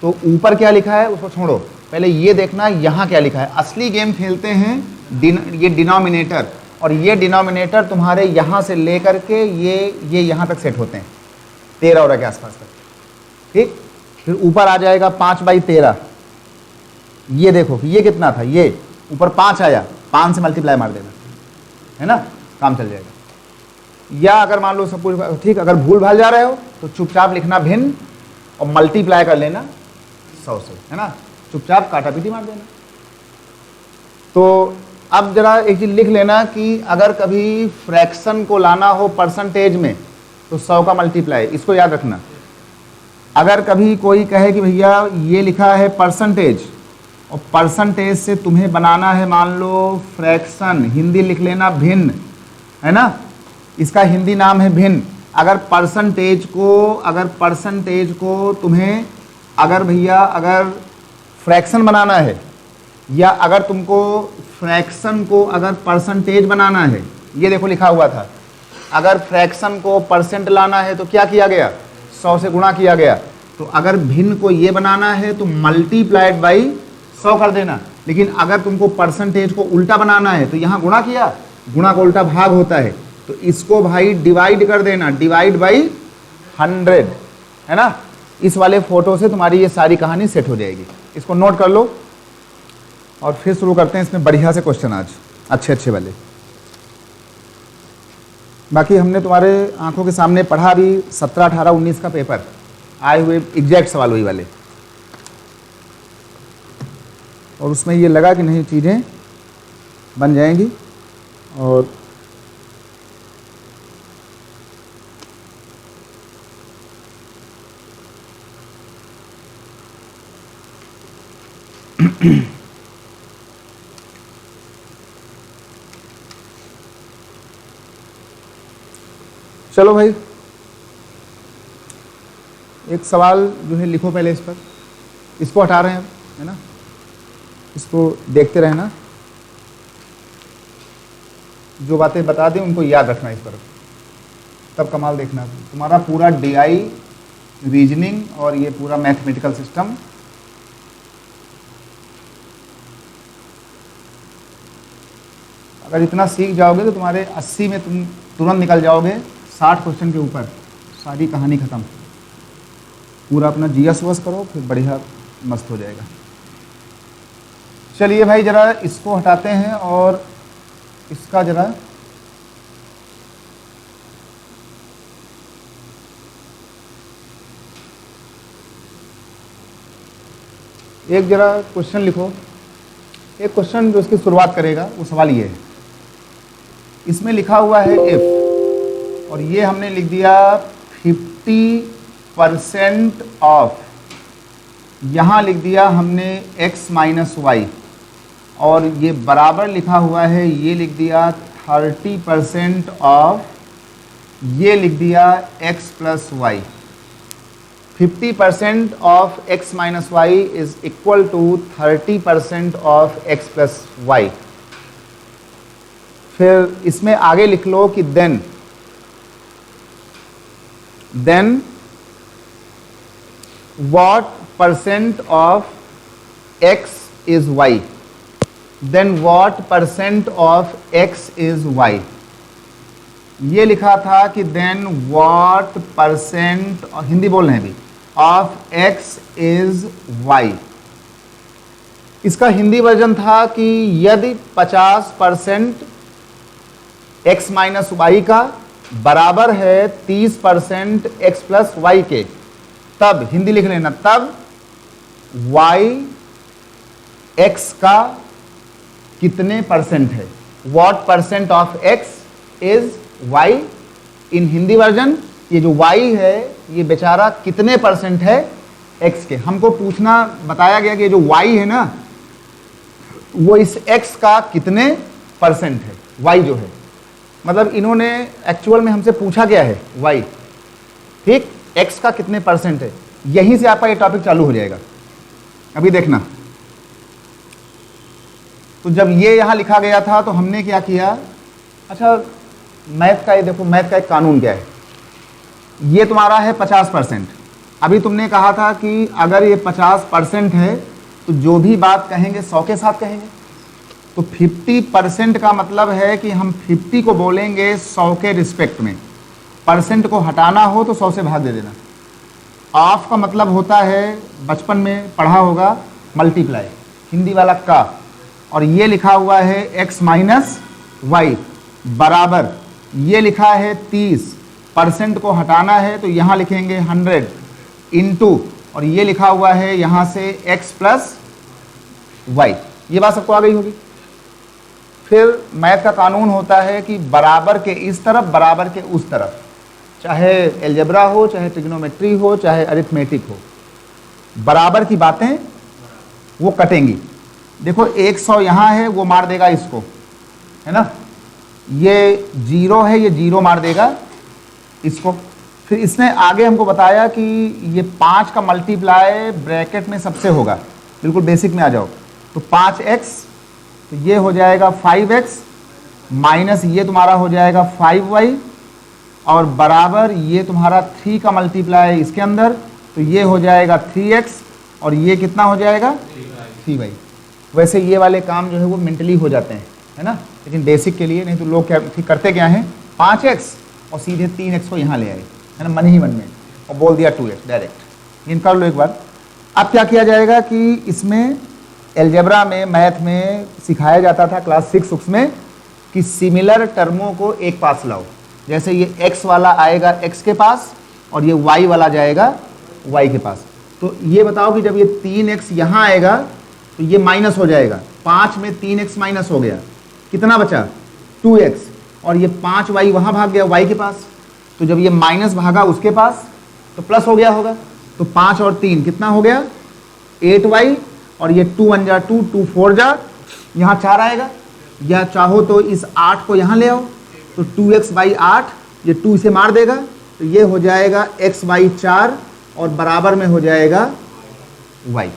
तो ऊपर क्या लिखा है उसको छोड़ो, पहले ये देखना यहाँ क्या लिखा है। असली गेम खेलते हैं ये डिनोमिनेटर, और ये डिनोमिनेटर तुम्हारे यहाँ से लेकर के ये यहाँ तक सेट होते हैं 13 के आसपास तक, ठीक। फिर ऊपर आ जाएगा 5/13, ये देखो ये कितना था, ये ऊपर 5 आया, 5 से मल्टीप्लाई मार देना, है ना, काम चल जाएगा। या अगर मान लो सब कुछ ठीक, अगर भूल भाल जा रहे हो तो चुपचाप लिखना भिन्न और मल्टीप्लाई कर लेना 100 से, है ना, चुपचाप काटा पीटी मार देना। तो अब जरा एक चीज लिख लेना कि अगर कभी फ्रैक्शन को लाना हो परसेंटेज में तो 100 का मल्टीप्लाई, इसको याद रखना। अगर कभी कोई कहे कि भैया ये लिखा है परसेंटेज और परसेंटेज से तुम्हें बनाना है मान लो फ्रैक्शन, हिंदी लिख लेना भिन्न, है ना, इसका हिंदी नाम है भिन्न। अगर परसेंटेज को तुम्हें अगर भैया अगर फ्रैक्शन बनाना है, या अगर तुमको फ्रैक्शन को अगर परसेंटेज बनाना है, ये देखो लिखा हुआ था, अगर फ्रैक्शन को परसेंट लाना है तो क्या किया गया, 100 से गुणा किया गया। तो अगर भिन्न को ये बनाना है तो मल्टीप्लाइड बाई 100 कर देना। लेकिन अगर तुमको परसेंटेज को उल्टा बनाना है तो यहाँ गुणा किया, गुणा का उल्टा भाग होता है, तो इसको भाई डिवाइड कर देना, डिवाइड बाई 100, है ना। इस वाले फोटो से तुम्हारी ये सारी कहानी सेट हो जाएगी, इसको नोट कर लो। और फिर शुरू करते हैं इसमें बढ़िया से क्वेश्चन आज, अच्छे वाले। बाकी हमने तुम्हारे आंखों के सामने पढ़ा भी 17, 18, 19 का पेपर आए हुए एग्जैक्ट सवाल वही वाले, और उसमें ये लगा कि नहीं चीज़ें बन जाएंगी। और चलो भाई, एक सवाल जो है लिखो पहले इस पर, इसको हटा रहे हैं, है ना, इसको देखते रहना, जो बातें बता दें उनको याद रखना इस पर, तब कमाल देखना। तुम्हारा पूरा DI रीजनिंग और ये पूरा मैथमेटिकल सिस्टम अगर इतना सीख जाओगे तो तुम्हारे 80 में तुम तुरंत निकल जाओगे, 60 क्वेश्चन के ऊपर सारी कहानी खत्म। पूरा अपना GS वस करो, फिर बढ़िया मस्त हो जाएगा। चलिए भाई जरा इसको हटाते हैं और इसका जरा एक जरा क्वेश्चन लिखो। एक क्वेश्चन जो इसकी शुरुआत करेगा वो सवाल ये है, इसमें लिखा हुआ है इफ, और ये हमने लिख दिया 50% ऑफ, यहाँ लिख दिया हमने x माइनस वाई, और ये बराबर लिखा हुआ है, ये लिख दिया 30% ऑफ, ये लिख दिया x plus y. 50% of x minus y is equal to 30% of x plus y. फिर इसमें आगे लिख लो कि then what percent of x is y, then what percent of x is y। ये लिखा था कि then what percent, हिंदी बोल रहे हैं अभी, of x is y। इसका हिंदी वर्जन था कि यदि 50% x माइनस वाई का बराबर है 30% x प्लस वाई के, तब हिंदी लिख लेना, तब y x का कितने परसेंट है, what percent of x is y। In Hindi version ये जो y है ये बेचारा कितने परसेंट है x के। हमको पूछना बताया गया कि ये जो y है ना वो इस x का कितने परसेंट है, y जो है, मतलब इन्होंने एक्चुअल में हमसे पूछा गया है y, ठीक, x का कितने परसेंट है। यहीं से आपका ये टॉपिक चालू हो जाएगा। अभी देखना, तो जब ये यहां लिखा गया था तो हमने क्या किया, अच्छा मैथ का ये देखो, मैथ का एक कानून क्या है, ये तुम्हारा है 50%। अभी तुमने कहा था कि अगर ये 50% है तो जो भी बात कहेंगे 100 के साथ कहेंगे। तो 50% का मतलब है कि हम 50 को बोलेंगे 100 के रिस्पेक्ट में, परसेंट को हटाना हो तो 100 से भाग दे देना। ऑफ का मतलब होता है, बचपन में पढ़ा होगा, मल्टीप्लाई, हिंदी वाला का, और ये लिखा हुआ है x माइनस वाई बराबर, ये लिखा है 30, परसेंट को हटाना है तो यहाँ लिखेंगे 100 इंटू, और ये लिखा हुआ है यहाँ से x प्लस वाई। ये बात सबको आ गई होगी। फिर मैथ का कानून होता है कि बराबर के इस तरफ, बराबर के उस तरफ, चाहे एलजेब्रा हो, चाहे ट्रिग्नोमेट्री हो, चाहे अरिथमेटिक हो, बराबर की बातें वो कटेंगी। देखो 100 यहाँ है, वो मार देगा इसको, है ना, ये 0 है, ये 0 मार देगा इसको। फिर इसने आगे हमको बताया कि ये 5 का मल्टीप्लाई ब्रैकेट में सबसे होगा, बिल्कुल बेसिक में आ जाओ, तो 5x, तो ये हो जाएगा 5x माइनस ये तुम्हारा हो जाएगा 5y, और बराबर ये तुम्हारा 3 का मल्टीप्लाई इसके अंदर, तो ये हो जाएगा 3x, और ये कितना हो जाएगा 3y। वैसे ये वाले काम जो है वो मेंटली हो जाते हैं, है ना, लेकिन बेसिक के लिए नहीं तो लोग क्या करते क्या हैं, 5x और सीधे 3x को यहाँ ले आए, है ना, मन ही मन में, और बोल दिया 2x डायरेक्ट। इन कर लो एक बार। अब क्या किया जाएगा कि इसमें एलजेब्रा में, मैथ में सिखाया जाता था क्लास 6 में कि सिमिलर टर्मों को एक पास लाओ। जैसे ये x वाला आएगा x के पास, और ये y वाला जाएगा y के पास। तो ये बताओ कि जब ये 3x यहाँ आएगा तो ये माइनस हो जाएगा, 5 में 3x माइनस हो गया, कितना बचा 2x, और ये 5y वहाँ भाग गया y के पास, तो जब ये माइनस भागा उसके पास तो प्लस हो गया होगा। तो 5 और 3 कितना हो गया 8y, और ये 2 1 जा 2, 2 4 जा, यहाँ 4 आएगा, या चाहो तो इस 8 को यहाँ ले आओ, तो 2x बाई 8, ये 2 से मार देगा, तो ये हो जाएगा x बाई 4, और बराबर में हो जाएगा y।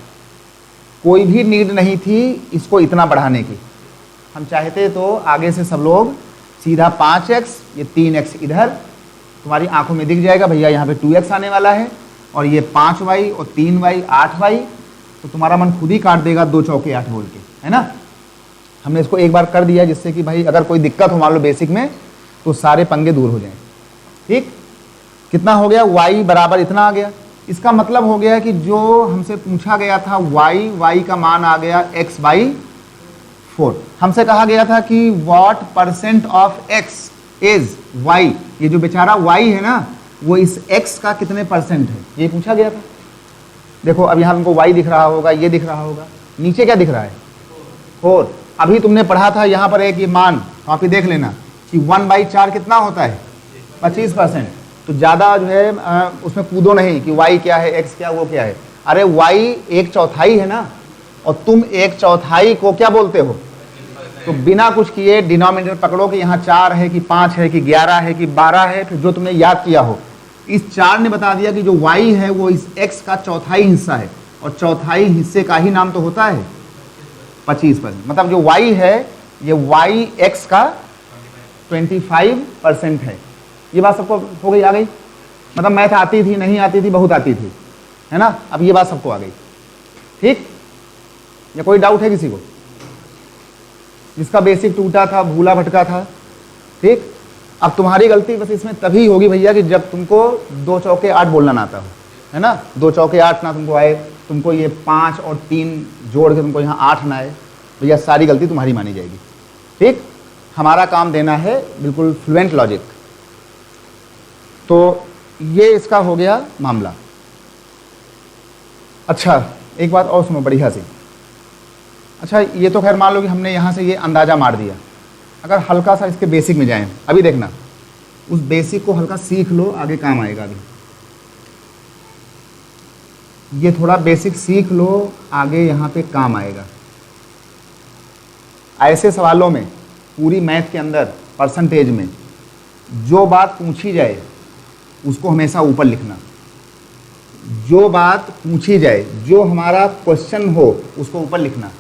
कोई भी नीड नहीं थी इसको इतना बढ़ाने की। हम चाहते तो आगे से सब लोग सीधा 5x, ये 3x इधर तुम्हारी आंखों में दिख जाएगा, भैया यहाँ पे 2x आने वाला है, और ये 5y और 3y 8y, तो तुम्हारा मन खुद ही काट देगा 2 चौके 8 बोल के, है ना। हमने इसको एक बार कर दिया जिससे कि भाई अगर कोई दिक्कत हो मान लो बेसिक में तो सारे पंगे दूर हो जाएं। ठीक, कितना हो गया y बराबर इतना आ गया। इसका मतलब हो गया कि जो हमसे पूछा गया था y का मान आ गया x बाई 4। हमसे कहा गया था कि what percent of x is y, ये जो बेचारा y है ना वो इस x का कितने परसेंट है, ये पूछा गया था। देखो अब यहाँ हमको y दिख रहा होगा, ये दिख रहा होगा, नीचे क्या दिख रहा है 4। अभी तुमने पढ़ा था यहाँ पर एक ये मान, वहाँ पे देख लेना कि 1/4 कितना होता है 25%। तो ज़्यादा जो है उसमें कूदो नहीं कि y क्या है x क्या वो क्या है। अरे y 1/4 है ना, और तुम 1/4 को क्या बोलते हो, तो बिना कुछ किए डिनोमिनेटर पकड़ो कि यहाँ 4 है कि 5 है कि 11 है कि 12 है, फिर जो तुमने याद किया हो। इस 4 ने बता दिया कि जो y है वो इस x का चौथाई हिस्सा है, और चौथाई हिस्से का ही नाम तो होता है 25%। मतलब जो y है ये y x का 25% है। ये बात सबको हो गई, आ गई। मतलब मैथ आती थी नहीं आती थी, बहुत आती थी, है ना। अब ये बात सबको आ गई। ठीक, या कोई डाउट है किसी को जिसका बेसिक टूटा था, भूला भटका था। ठीक, अब तुम्हारी गलती बस इसमें तभी होगी भैया कि जब तुमको 2 चौके 8 बोलना ना आता हो, है ना। 2 चौके 8 ना तुमको आए, तुमको ये 5 और 3 जोड़ के तुमको यहाँ 8 ना आए, भैया सारी गलती तुम्हारी मानी जाएगी। ठीक, हमारा काम देना है बिल्कुल फ्लुएंट लॉजिक। तो ये इसका हो गया मामला। अच्छा एक बात और सुनो बढ़िया सी। अच्छा ये तो खैर मान लो कि हमने यहाँ से ये अंदाज़ा मार दिया, अगर हल्का सा इसके बेसिक में जाएं, अभी देखना उस बेसिक को हल्का सीख लो, आगे काम आएगा। अभी ये थोड़ा बेसिक सीख लो, आगे यहाँ पे काम आएगा। ऐसे सवालों में पूरी मैथ के अंदर परसेंटेज में जो बात पूछी जाए उसको हमेशा ऊपर लिखना। जो बात पूछी जाए, जो हमारा क्वेश्चन हो उसको ऊपर लिखना।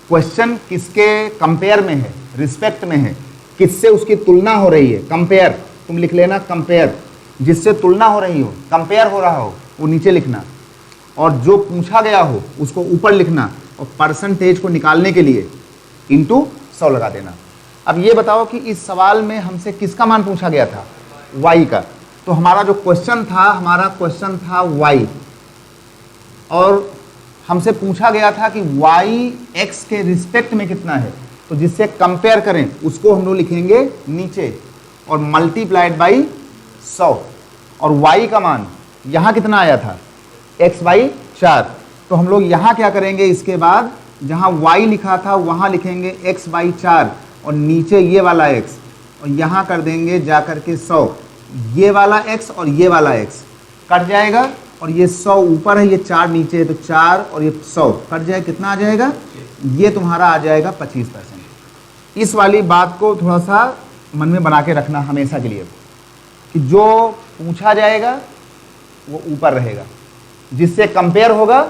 क्वेश्चन किसके कंपेयर में है, रिस्पेक्ट में है, किससे उसकी तुलना हो रही है, कंपेयर, तुम लिख लेना कंपेयर, जिससे तुलना हो रही हो, कंपेयर हो रहा हो वो नीचे लिखना, और जो पूछा गया हो उसको ऊपर लिखना, और परसेंटेज को निकालने के लिए इंटू 100 लगा देना। अब ये बताओ कि इस सवाल में हमसे किसका मान पूछा गया था, y का। तो हमारा जो क्वेश्चन था y, और हमसे पूछा गया था कि y x के रिस्पेक्ट में कितना है, तो जिससे कंपेयर करें उसको हम लोग लिखेंगे नीचे और मल्टीप्लाइड बाई 100, और y का मान यहाँ कितना आया था, x बाई 4। तो हम लोग यहाँ क्या करेंगे, इसके बाद जहाँ y लिखा था वहाँ लिखेंगे x बाई 4, और नीचे ये वाला x, और यहाँ कर देंगे जा कर के 100, ये वाला x और ये वाला x कट जाएगा, और ये 100 ऊपर है, ये 4 नीचे है, तो 4 और ये 100 कट जाए, कितना आ जाएगा, ये तुम्हारा आ जाएगा 25%। इस वाली बात को थोड़ा सा मन में बना के रखना हमेशा के लिए, कि जो पूछा जाएगा वो ऊपर रहेगा, जिससे कंपेयर होगा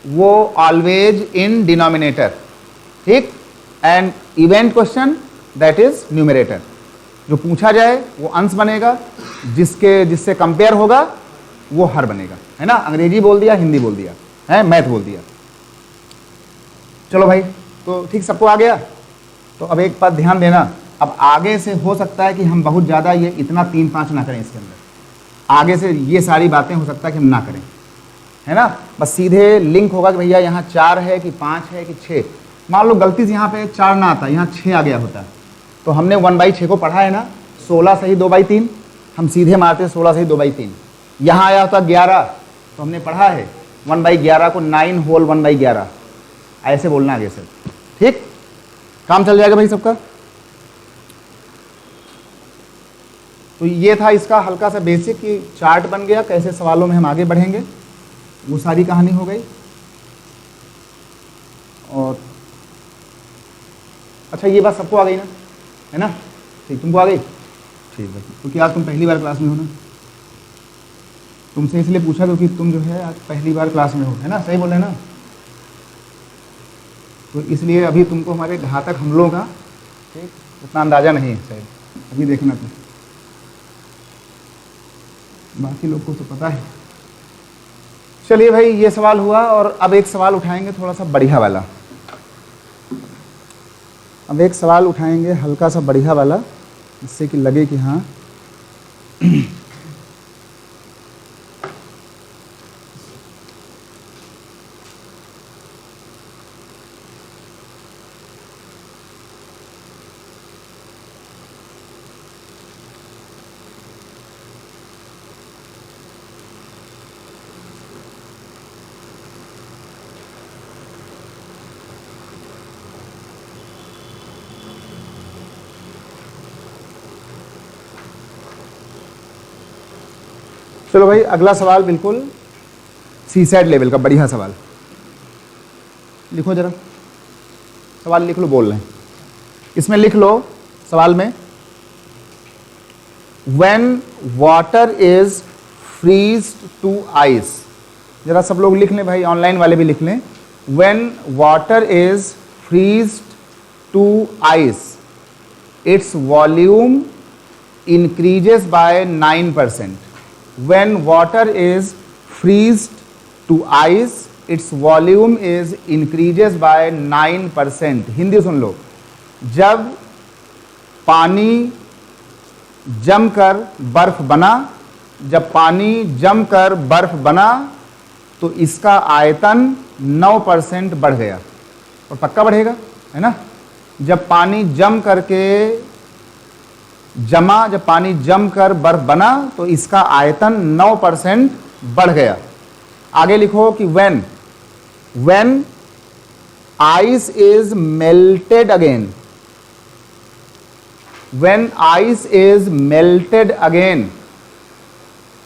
वो ऑलवेज इन डिनोमिनेटर, ठीक, and event question that is numerator. जो पूछा जाए वो अंश बनेगा, जिससे कंपेयर होगा वो हर बनेगा, है ना। अंग्रेजी बोल दिया, हिंदी बोल दिया, है मैथ बोल दिया। चलो भाई, तो ठीक सबको आ गया। तो अब एक बात ध्यान देना, अब आगे से हो सकता है कि हम बहुत ज़्यादा ये इतना 3-5 ना करें, इसके अंदर आगे से ये सारी बातें हो सकता है कि हम ना करें, है ना। बस सीधे लिंक होगा कि भैया यहाँ 4 है कि 5 है कि 6। मान लो गलती से यहाँ पे 4 ना आता, यहाँ 6 आ गया होता, तो हमने 1/6 को पढ़ा है ना, 16 सही 2/3, हम सीधे मारते 16 सही 2/3। यहाँ आया होता 11, तो हमने पढ़ा है 1/11 को 9 होल 1/11, ऐसे बोलना आगे से, ठीक, काम चल जाएगा भाई सबका। तो ये था इसका हल्का सा बेसिक, कि चार्ट बन गया, कैसे सवालों में हम आगे बढ़ेंगे, वो सारी कहानी हो गई। और अच्छा, ये बात सबको आ गई ना, है ना, ठीक, तुमको आ गई, ठीक है, क्योंकि आज तुम पहली बार क्लास में हो ना, तुमसे इसलिए पूछा क्योंकि तुम जो है आज पहली बार क्लास में हो, है ना, सही बोले ना। तो इसलिए अभी तुमको हमारे घातक हमलों का ठीक उतना अंदाज़ा नहीं है शायद, अभी देखना तुम, बाकी लोग को तो पता है। चलिए भाई, ये सवाल हुआ, और अब एक सवाल उठाएंगे थोड़ा सा बढ़िया वाला। अब एक सवाल उठाएंगे हल्का सा बढ़िया वाला, जिससे कि लगे कि हाँ चलो भाई, अगला सवाल बिल्कुल सीसैट लेवल का बढ़िया सवाल। लिखो जरा, सवाल लिख लो, बोल रहे हैं इसमें, लिख लो सवाल में, when water is freezed to ice. जरा सब लोग लिख लें भाई, ऑनलाइन वाले भी लिख लें। When water is freezed to ice, its volume increases by 9%. When water is freezed to ice, its volume is increases by 9%. Hindi सुन लो, जब पानी जमकर बर्फ बना, जब पानी जमकर बर्फ बना तो इसका आयतन 9% बढ़ गया, और पक्का बढ़ेगा, है ना। जब पानी जम करके जब पानी जमकर बर्फ बना तो इसका आयतन 9% बढ़ गया। आगे लिखो कि when ice is melted again, when ice is melted again,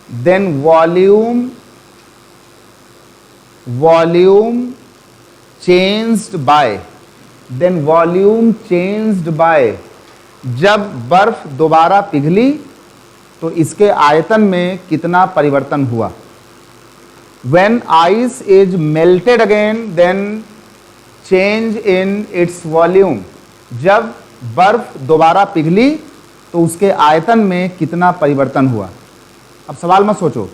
then volume changed by, then volume changed by, जब बर्फ दोबारा पिघली तो इसके आयतन में कितना परिवर्तन हुआ। When ice is melted again, then change in its volume, जब बर्फ दोबारा पिघली तो उसके आयतन में कितना परिवर्तन हुआ। अब सवाल मत सोचो,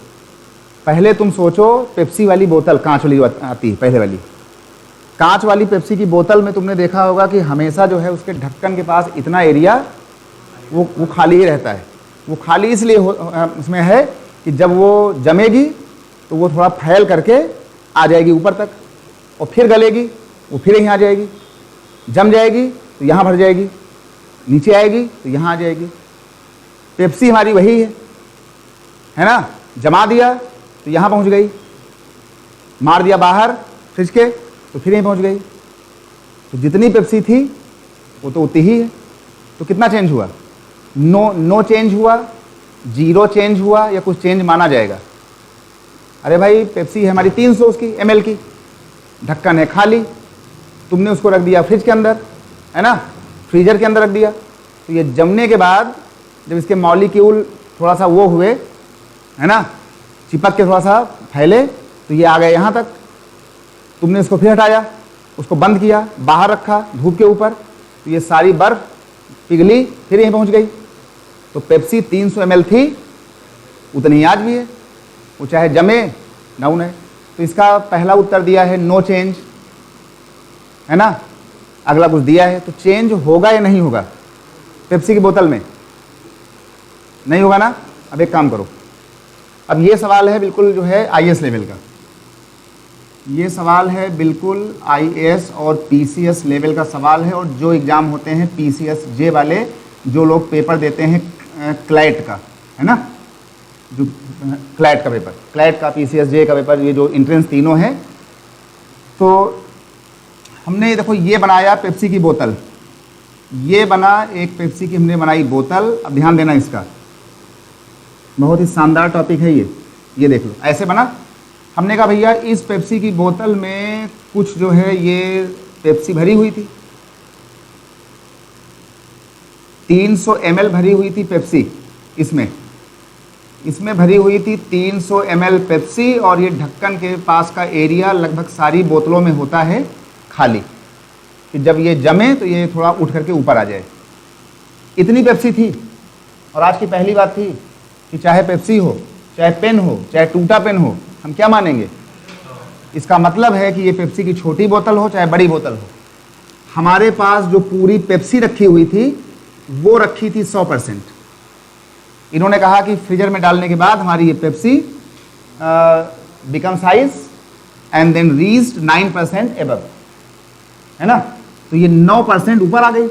पहले तुम सोचो पेप्सी वाली बोतल, कांच वाली आती है पहले वाली, कांच वाली पेप्सी की बोतल में तुमने देखा होगा कि हमेशा जो है उसके ढक्कन के पास इतना एरिया वो खाली ही रहता है। वो खाली इसलिए उसमें है कि जब वो जमेगी तो वो थोड़ा फैल करके आ जाएगी ऊपर तक, और फिर गलेगी वो फिर यहीं आ जाएगी, जम जाएगी तो यहाँ भर जाएगी, नीचे आएगी तो यहाँ आ जाएगी। पेप्सी हमारी वही है ना, जमा दिया तो यहाँ पहुँच गई, मार दिया बाहर फ्रिज के तो फिर यहीं पहुँच गई। तो जितनी पेप्सी थी वो तो उतनी ही है। तो कितना चेंज हुआ? नो चेंज हुआ, जीरो चेंज हुआ, या कुछ चेंज माना जाएगा? अरे भाई पेप्सी है हमारी 300 उसकी ml की, ढक्कन है खाली, तुमने उसको रख दिया फ्रिज के अंदर, है ना, फ्रीजर के अंदर रख दिया, तो ये जमने के बाद जब इसके मॉलिक्यूल थोड़ा सा वो हुए, है ना, चिपक के थोड़ा सा फैले, तो ये आ गए यहाँ तक। तुमने इसको फिर हटाया, उसको बंद किया, बाहर रखा धूप के ऊपर, तो ये सारी बर्फ पिघली फिर यहीं पहुँच गई। तो पेप्सी 300 ml थी, उतनी आज भी है, वो चाहे जमे डाउन है। तो इसका पहला उत्तर दिया है नो चेंज, है ना। अगला कुछ दिया है, तो चेंज होगा या नहीं होगा पेप्सी की बोतल में? नहीं होगा ना। अब एक काम करो, अब ये सवाल है बिल्कुल जो है आईएएस लेवल का, ये सवाल है बिल्कुल आईएएस और पीसीएस लेवल का सवाल है। और जो एग्ज़ाम होते हैं पीसीएस जे वाले, जो लोग पेपर देते हैं क्लैट का, है ना, जो क्लैट का पेपर, क्लैट का, पीसीएस जे का पेपर, ये जो इंट्रेंस तीनों हैं। तो हमने देखो ये बनाया पेप्सी की बोतल, ये बना एक पेप्सी की हमने बनाई बोतल। अब ध्यान देना, इसका बहुत ही शानदार टॉपिक है ये देख लो, ऐसे बना। हमने कहा भैया इस पेप्सी की बोतल में कुछ जो है ये पेप्सी भरी हुई थी, 300 ml भरी हुई थी पेप्सी, इसमें भरी हुई थी 300 ml पेप्सी, और ये ढक्कन के पास का एरिया लगभग सारी बोतलों में होता है खाली, कि जब ये जमे तो ये थोड़ा उठ करके ऊपर आ जाए। इतनी पेप्सी थी। और आज की पहली बात थी कि चाहे पेप्सी हो, चाहे पेन हो, चाहे टूटा पेन हो, हम क्या मानेंगे? इसका मतलब है कि ये पेप्सी की छोटी बोतल हो चाहे बड़ी बोतल हो, हमारे पास जो पूरी पेप्सी रखी हुई थी वो रखी थी 100%। इन्होंने कहा कि फ्रीजर में डालने के बाद हमारी ये Pepsi become size and then reached 9% above, है ना। तो ये 9% ऊपर आ गई।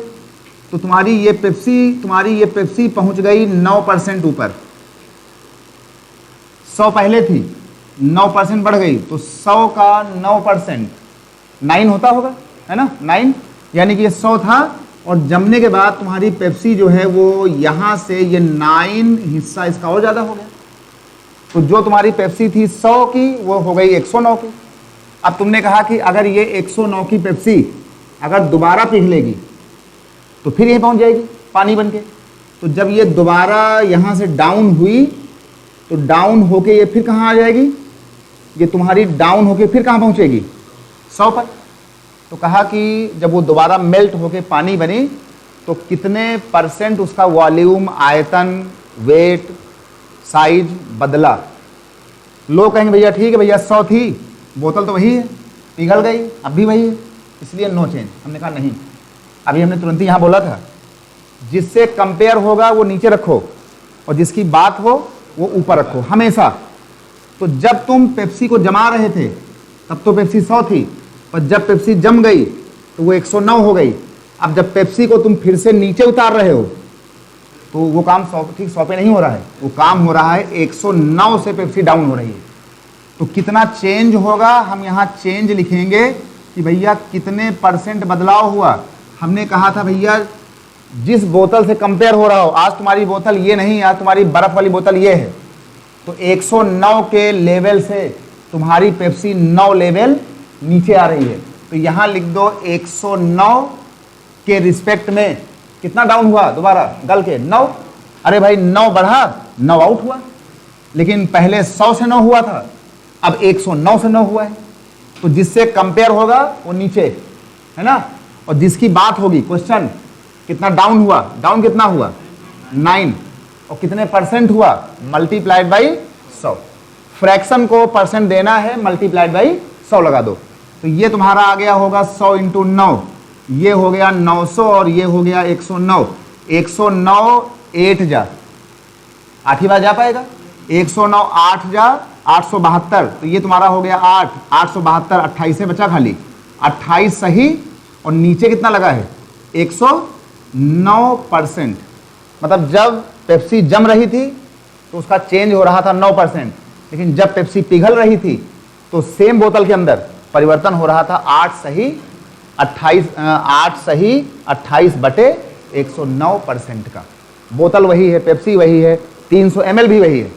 तो तुम्हारी ये पेप्सी पहुंच गई 9% ऊपर। 100 पहले थी, 9% बढ़ गई, तो 100 का 9% 9 होता होगा, है ना, 9। यानी कि ये 100 था, और जमने के बाद तुम्हारी पेप्सी जो है वो यहाँ से ये 9 हिस्सा इसका और ज़्यादा हो गया। तो जो तुम्हारी पेप्सी थी 100 की वो हो गई 109 की। अब तुमने कहा कि अगर ये 109 की पेप्सी अगर दोबारा पिघलेगी तो फिर यहीं पहुँच जाएगी पानी बन के। तो जब ये दोबारा यहाँ से डाउन हुई तो डाउन होके ये फिर कहाँ आ जाएगी? ये तुम्हारी डाउन होके फिर कहाँ पहुँचेगी? 100 पर। तो कहा कि जब वो दोबारा मेल्ट होके पानी बनी तो कितने % उसका वॉल्यूम, आयतन, वेट, साइज बदला। लोग कहेंगे भैया ठीक है भैया 100 थी, बोतल तो वही है, पिघल गई, अब भी वही है, इसलिए नो चेंज। हमने कहा नहीं, अभी हमने तुरंत ही यहाँ बोला था जिससे कंपेयर होगा वो नीचे रखो और जिसकी बात हो वो ऊपर रखो हमेशा। तो जब तुम पेप्सी को जमा रहे थे तब तो पेप्सी 100 थी, पर जब पेप्सी जम गई तो वो 109 हो गई। अब जब पेप्सी को तुम फिर से नीचे उतार रहे हो तो वो काम 100 पे नहीं हो रहा है, वो काम हो रहा है 109 से पेप्सी डाउन हो रही है। तो कितना चेंज होगा, हम यहाँ चेंज लिखेंगे कि भैया कितने % बदलाव हुआ। हमने कहा था भैया जिस बोतल से कंपेयर हो रहा हो, आज तुम्हारी बोतल ये नहीं, आज तुम्हारी बर्फ वाली बोतल ये है, तो 109 के लेवल से तुम्हारी पेप्सी 9 लेवल नीचे आ रही है। तो यहाँ लिख दो 109 के रिस्पेक्ट में कितना डाउन हुआ, दोबारा गल के 9। अरे भाई 9 बढ़ा, 9 आउट हुआ, लेकिन पहले 100 से 9 हुआ था, अब 109 से 9 हुआ है। तो जिससे कंपेयर होगा वो नीचे, है ना, और जिसकी बात होगी क्वेश्चन कितना डाउन हुआ, डाउन कितना हुआ 9, और कितने परसेंट हुआ मल्टीप्लाइड बाई 100। फ्रैक्शन को परसेंट देना है, मल्टीप्लाइड बाई 100 लगा दो, तो ये तुम्हारा आ गया होगा 100 इंटू 9, ये हो गया 900 और ये हो गया 109। 109 8 जा 8 ही बार जा पाएगा, 109 8 जा 872, तो ये तुम्हारा हो गया 8, 872, 28 से बचा खाली 28 सही, और नीचे कितना लगा है 109%। मतलब जब पेप्सी जम रही थी तो उसका चेंज हो रहा था 9%, लेकिन जब पेप्सी पिघल रही थी तो सेम बोतल के अंदर परिवर्तन हो रहा था 8 सही 28 बटे 109% का। बोतल वही है, पेप्सी वही है, 300 ml भी वही है,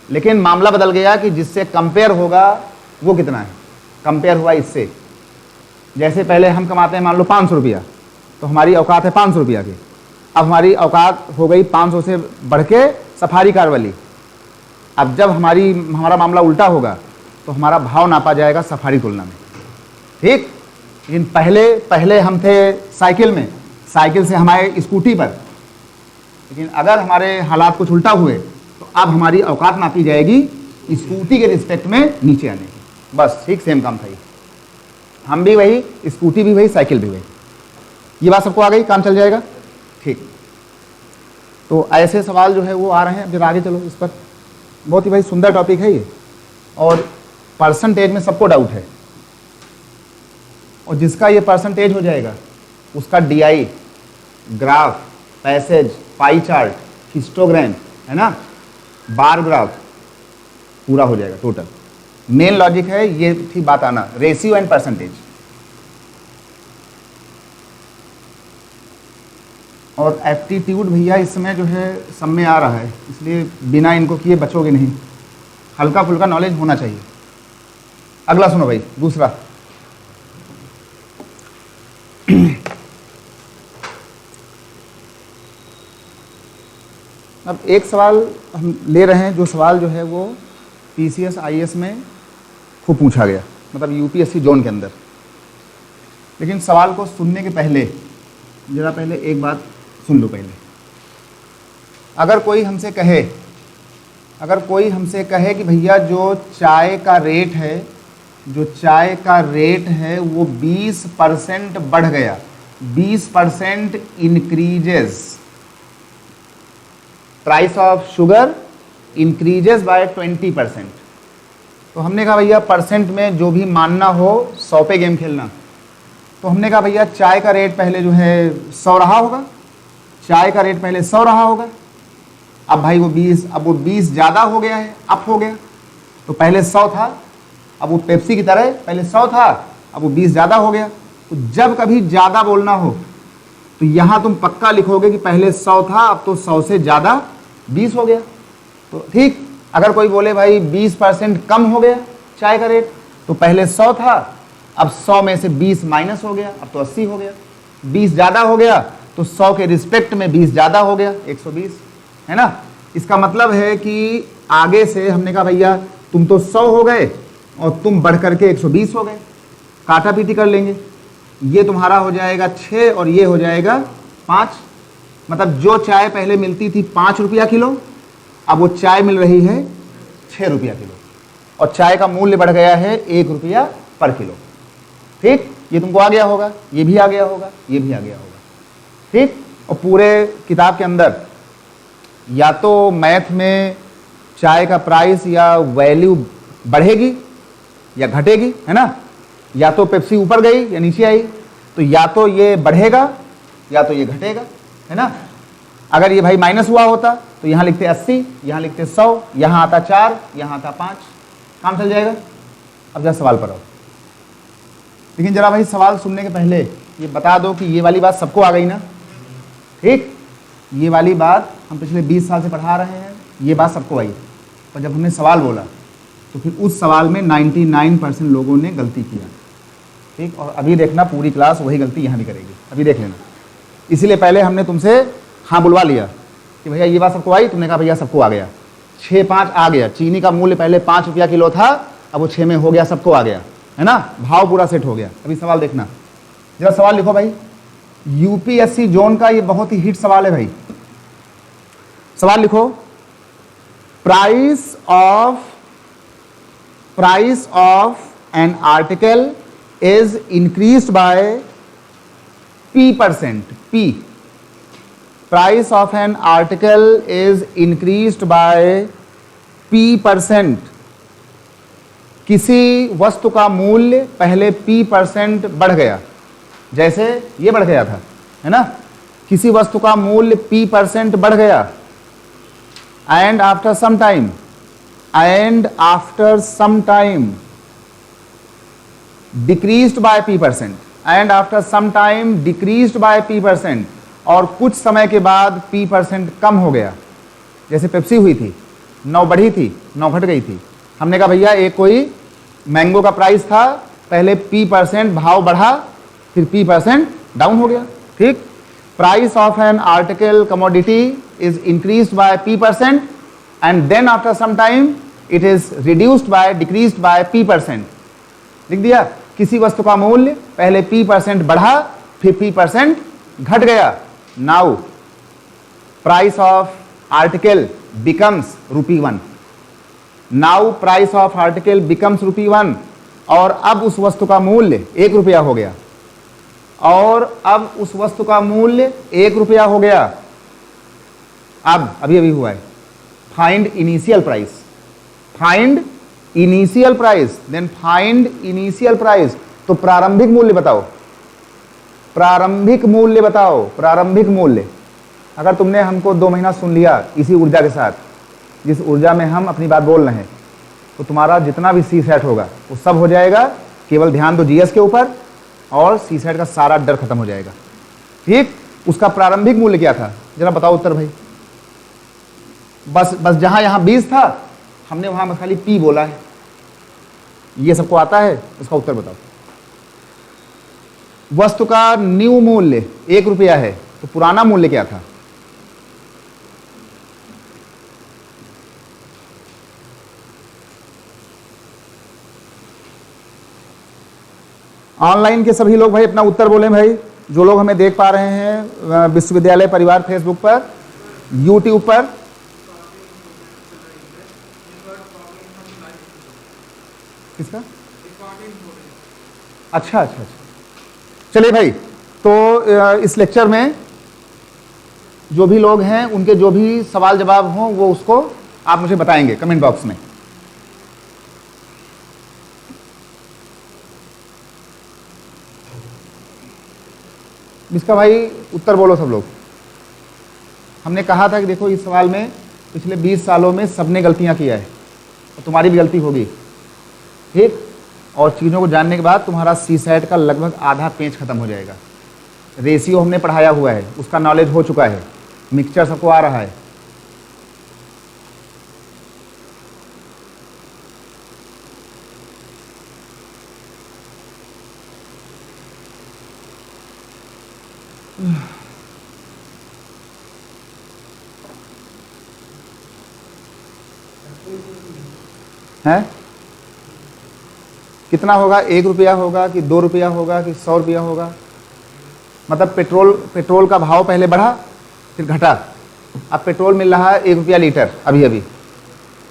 लेकिन मामला बदल गया कि जिससे कंपेयर होगा वो कितना है, कंपेयर हुआ इससे। जैसे पहले हम कमाते हैं मान लो 500 रुपया, तो हमारी औकात है 500 रुपया की, अब हमारी औकात हो गई 500 से बढ़ के सफारी कार वाली। अब जब हमारा मामला उल्टा होगा तो हमारा भाव नापा जाएगा सफारी तुलना में, ठीक। लेकिन पहले हम थे साइकिल में, साइकिल से हमारे स्कूटी पर, लेकिन अगर हमारे हालात कुछ उल्टा हुए तो अब हमारी औकात नापी जाएगी स्कूटी के रिस्पेक्ट में नीचे आने की। बस ठीक सेम काम था ये, हम भी वही, स्कूटी भी वही, साइकिल भी वही। ये बात सबको आ गई, काम चल जाएगा, ठीक। तो ऐसे सवाल जो है वो आ रहे हैं। फिर आगे चलो इस पर, बहुत ही भाई सुंदर टॉपिक है ये, और परसेंटेज में सबको डाउट है, और जिसका ये परसेंटेज हो जाएगा उसका DI, graph, passage, pie chart, histogram, है ना, बार ग्राफ पूरा हो जाएगा टोटल। मेन लॉजिक है ये थी बात आना, रेशियो एंड परसेंटेज। और एप्टीट्यूड भैया इस समय जो है सब में आ रहा है, इसलिए बिना इनको किए बचोगे नहीं, हल्का फुल्का नॉलेज होना चाहिए। अगला सुनो भाई, दूसरा अब एक सवाल हम ले रहे हैं, जो सवाल जो है वो PCS IAS में खूब पूछा गया, मतलब UPSC जोन के अंदर। लेकिन सवाल को सुनने के पहले जरा पहले एक बात सुन लो पहले। अगर कोई हमसे कहे कि भैया जो चाय का रेट है वो 20% बढ़ गया, 20% increases, price of sugar increases by 20%। तो हमने कहा भैया परसेंट में जो भी मानना हो 100 पे गेम खेलना। तो हमने कहा भैया चाय का रेट पहले जो है 100 रहा होगा, चाय का रेट पहले 100 रहा होगा, अब भाई वो 20, अब वो 20 ज़्यादा हो गया है, अप हो गया। तो पहले 100 था, अब वो पेप्सी की तरह पहले 100 था, अब वो 20 ज़्यादा हो गया। तो जब कभी ज़्यादा बोलना हो तो यहाँ तुम पक्का लिखोगे कि पहले 100 था, अब तो 100 से ज़्यादा 20 हो गया। तो ठीक, अगर कोई बोले भाई 20% कम हो गया चाय का रेट, तो पहले 100 था, अब 100 में से 20 माइनस हो गया, अब तो 80 हो गया। 20 ज़्यादा हो गया तो 100 के रिस्पेक्ट में 20 ज़्यादा हो गया, 120, है ना। इसका मतलब है कि आगे से हमने कहा भैया तुम तो 100 हो गए और तुम बढ़ करके 120 हो गए, काटा पीटी कर लेंगे। ये तुम्हारा हो जाएगा 6 और ये हो जाएगा 5। मतलब जो चाय पहले मिलती थी 5 रुपया किलो, अब वो चाय मिल रही है 6 रुपया किलो, और चाय का मूल्य बढ़ गया है 1 रुपया पर किलो। ठीक, ये तुमको आ गया होगा, ये भी आ गया होगा, ये भी आ गया होगा। ठीक, और पूरे किताब के अंदर या तो मैथ में चाय का प्राइस या वैल्यू बढ़ेगी या घटेगी, है ना, या तो पेप्सी ऊपर गई या नीचे आई, तो या तो ये बढ़ेगा या तो ये घटेगा, है ना। अगर ये भाई माइनस हुआ होता तो यहाँ लिखते 80, यहाँ लिखते 100, यहाँ आता 4, यहाँ आता 5, काम चल जाएगा। अब जरा सवाल पर आओ। लेकिन जरा भाई सवाल सुनने के पहले ये बता दो कि ये वाली बात सबको आ गई ना। ठीक, ये वाली बात हम पिछले 20 साल से पढ़ा रहे हैं, ये बात सबको आई। और जब हमने सवाल बोला तो फिर उस सवाल में 99% लोगों ने गलती किया। ठीक, और अभी देखना पूरी क्लास वही गलती यहाँ भी करेगी, अभी देख लेना। इसीलिए पहले हमने तुमसे हाँ बुलवा लिया कि भैया ये बात सबको आई, तुमने कहा भैया सबको आ गया। 6-5 आ गया। चीनी का मूल्य पहले 5 रुपया किलो था, अब वो 6 में हो गया, सबको आ गया, है ना, भाव पूरा सेट हो गया। अभी सवाल देखना, जरा सवाल लिखो भाई। यूपीएससी जोन का ये बहुत ही हिट सवाल है भाई। सवाल लिखो, price of an article is increased by P%. P. Price of an article is increased by P%. किसी वस्तु का मूल्य पहले P% बढ़ गया, जैसे ये बढ़ गया था, है ना। किसी वस्तु का मूल्य P% बढ़ गया, and after some time decreased by P%. And after some time decreased by P%, और कुछ समय के बाद P% कम हो गया। जैसे पेप्सी हुई थी, 9 बढ़ी थी, 9 घट गई थी। हमने कहा भैया एक कोई मैंगो का प्राइस था, पहले P% भाव बढ़ा, फिर P% डाउन हो गया। ठीक, price of an article commodity is increased by P% and then after some time it is reduced by decreased by P%। लिख दिया, किसी वस्तु का मूल्य पहले P% बढ़ा, फिर P% घट गया। Now price of article becomes ₹1। Now price of article becomes ₹1, और अब उस वस्तु का मूल्य ₹1 हो गया, और अब उस वस्तु का मूल्य ₹1 हो गया। अब अभी हुआ है, find initial price, find initial price, then find initial price. तो प्रारंभिक मूल्य बताओ, प्रारंभिक मूल्य बताओ, प्रारंभिक मूल्य। अगर तुमने हमको 2 महीना सुन लिया इसी ऊर्जा के साथ, जिस ऊर्जा में हम अपनी बात बोल रहे हैं, तो तुम्हारा जितना भी C-SET होगा वो सब हो जाएगा। केवल ध्यान दो GS के ऊपर, और C-SET का सारा डर खत्म हो जाएगा। ठीक, उसका प्रारंभिक मूल्य क्या था, जरा बताओ उत्तर भाई। बस जहां यहां 20 था, हमने वहां खाली P बोला है। ये सबको आता है, इसका उत्तर बताओ। वस्तु का न्यू मूल्य ₹1 है, तो पुराना मूल्य क्या था? ऑनलाइन के सभी लोग भाई अपना उत्तर बोलें भाई, जो लोग हमें देख पा रहे हैं विश्वविद्यालय परिवार फेसबुक पर, यूट्यूब पर। किसका? अच्छा, चलिए भाई, तो इस लेक्चर में जो भी लोग हैं उनके जो भी सवाल जवाब हों वो उसको आप मुझे बताएंगे कमेंट बॉक्स में। इसका भाई उत्तर बोलो सब लोग। हमने कहा था कि देखो इस सवाल में पिछले 20 सालों में सबने गलतियां किया है, और तुम्हारी भी गलती होगी। ठीक, और चीज़ों को जानने के बाद तुम्हारा C-SET का लगभग आधा पेज खत्म हो जाएगा। रेशियो हमने पढ़ाया हुआ है, उसका नॉलेज हो चुका है, मिक्सचर सबको आ रहा है। हैं? कितना होगा? ₹1 होगा कि ₹2 होगा कि ₹100 होगा? मतलब पेट्रोल का भाव पहले बढ़ा फिर घटा, अब पेट्रोल मिल रहा है ₹1 लीटर अभी।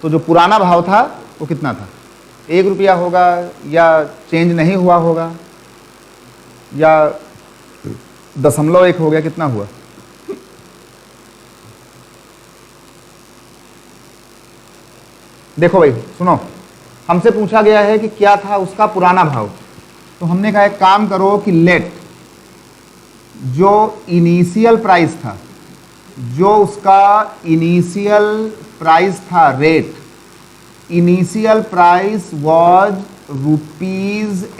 तो जो पुराना भाव था वो कितना था? ₹1 होगा, या चेंज नहीं हुआ होगा, या 0.1 हो गया? कितना हुआ? देखो भाई सुनो, हमसे पूछा गया है कि क्या था उसका पुराना भाव। तो हमने कहा एक काम करो कि लेट जो इनिशियल प्राइस था, जो उसका इनिशियल प्राइस था, rate, initial price was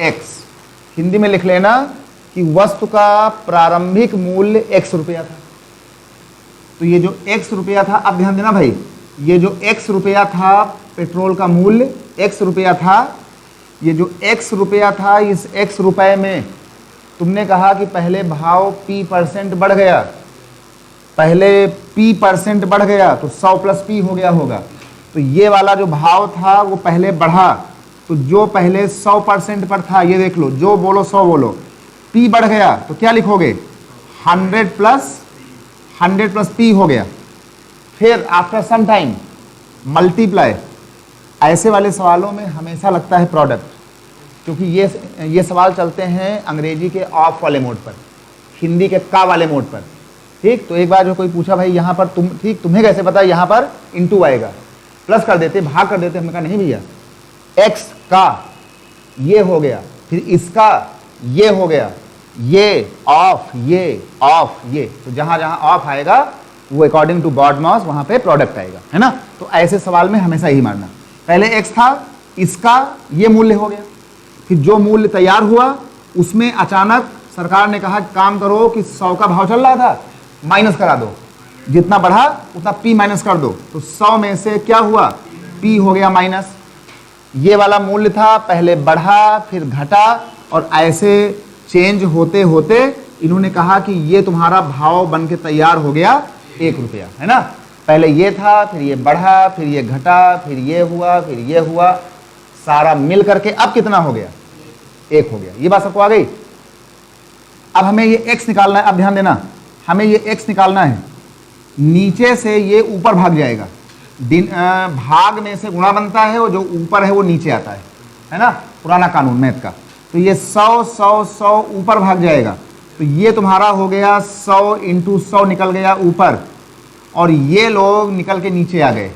₹X। Hindi में लिख लेना कि वस्तु का प्रारंभिक मूल्य ₹X था। तो ये जो ₹X था, अब ध्यान देना भाई, ये जो ₹X था, पेट्रोल का मूल्य ₹X था। ये जो ₹X था, इस ₹X में तुमने कहा कि पहले भाव P% बढ़ गया, पहले P% बढ़ गया तो 100 + P हो गया होगा। तो ये वाला जो भाव था वो पहले बढ़ा, तो जो पहले 100% पर था, ये देख लो, जो बोलो 100 बोलो, P बढ़ गया तो क्या लिखोगे? 100 प्लस पी हो गया, फिर आफ्टर सम टाइम मल्टीप्लाई। ऐसे वाले सवालों में हमेशा लगता है प्रोडक्ट, क्योंकि ये सवाल चलते हैं अंग्रेजी के ऑफ वाले मोड पर, हिंदी के का वाले मोड पर। ठीक, तो एक बार जो कोई पूछा भाई यहाँ पर तुम्हें कैसे पता यहाँ पर इनटू आएगा, प्लस कर देते, भाग कर देते। हमने कहा नहीं भैया, एक्स का ये हो गया, फिर इसका ये हो गया, ये ऑफ, ये, तो जहां जहां ऑफ आएगा वो अकॉर्डिंग टू बॉडमॉस वहां पे प्रोडक्ट आएगा, है ना। तो ऐसे सवाल में हमेशा यही मारना, पहले एक्स था, इसका ये मूल्य हो गया, फिर जो मूल्य तैयार हुआ उसमें अचानक सरकार ने कहा काम करो कि 100 का भाव चल रहा था, माइनस करा दो, जितना बढ़ा उतना पी माइनस कर दो, तो 100 में से क्या हुआ, पी हो गया माइनस। ये वाला मूल्य था, पहले बढ़ा फिर घटा, और ऐसे चेंज होते होते इन्होंने कहा कि ये तुम्हारा भाव बन के तैयार हो गया 1 रुपया, है ना। पहले ये था, फिर ये बढ़ा, फिर ये घटा, फिर ये हुआ, फिर ये हुआ, सारा मिल करके अब कितना हो गया, 1 हो गया। ये बात सबको आ गई। अब हमें ये x निकालना है, अब ध्यान देना, हमें ये x निकालना है, नीचे से ये ऊपर भाग जाएगा, भाग में से गुणा बनता है, और जो ऊपर है वो नीचे आता है ना, पुराना कानून मैथ का। तो ये 100 ऊपर भाग जाएगा, तो ये तुम्हारा हो गया 100 इंटू 100 निकल गया ऊपर, और ये लोग निकल के नीचे आ गए,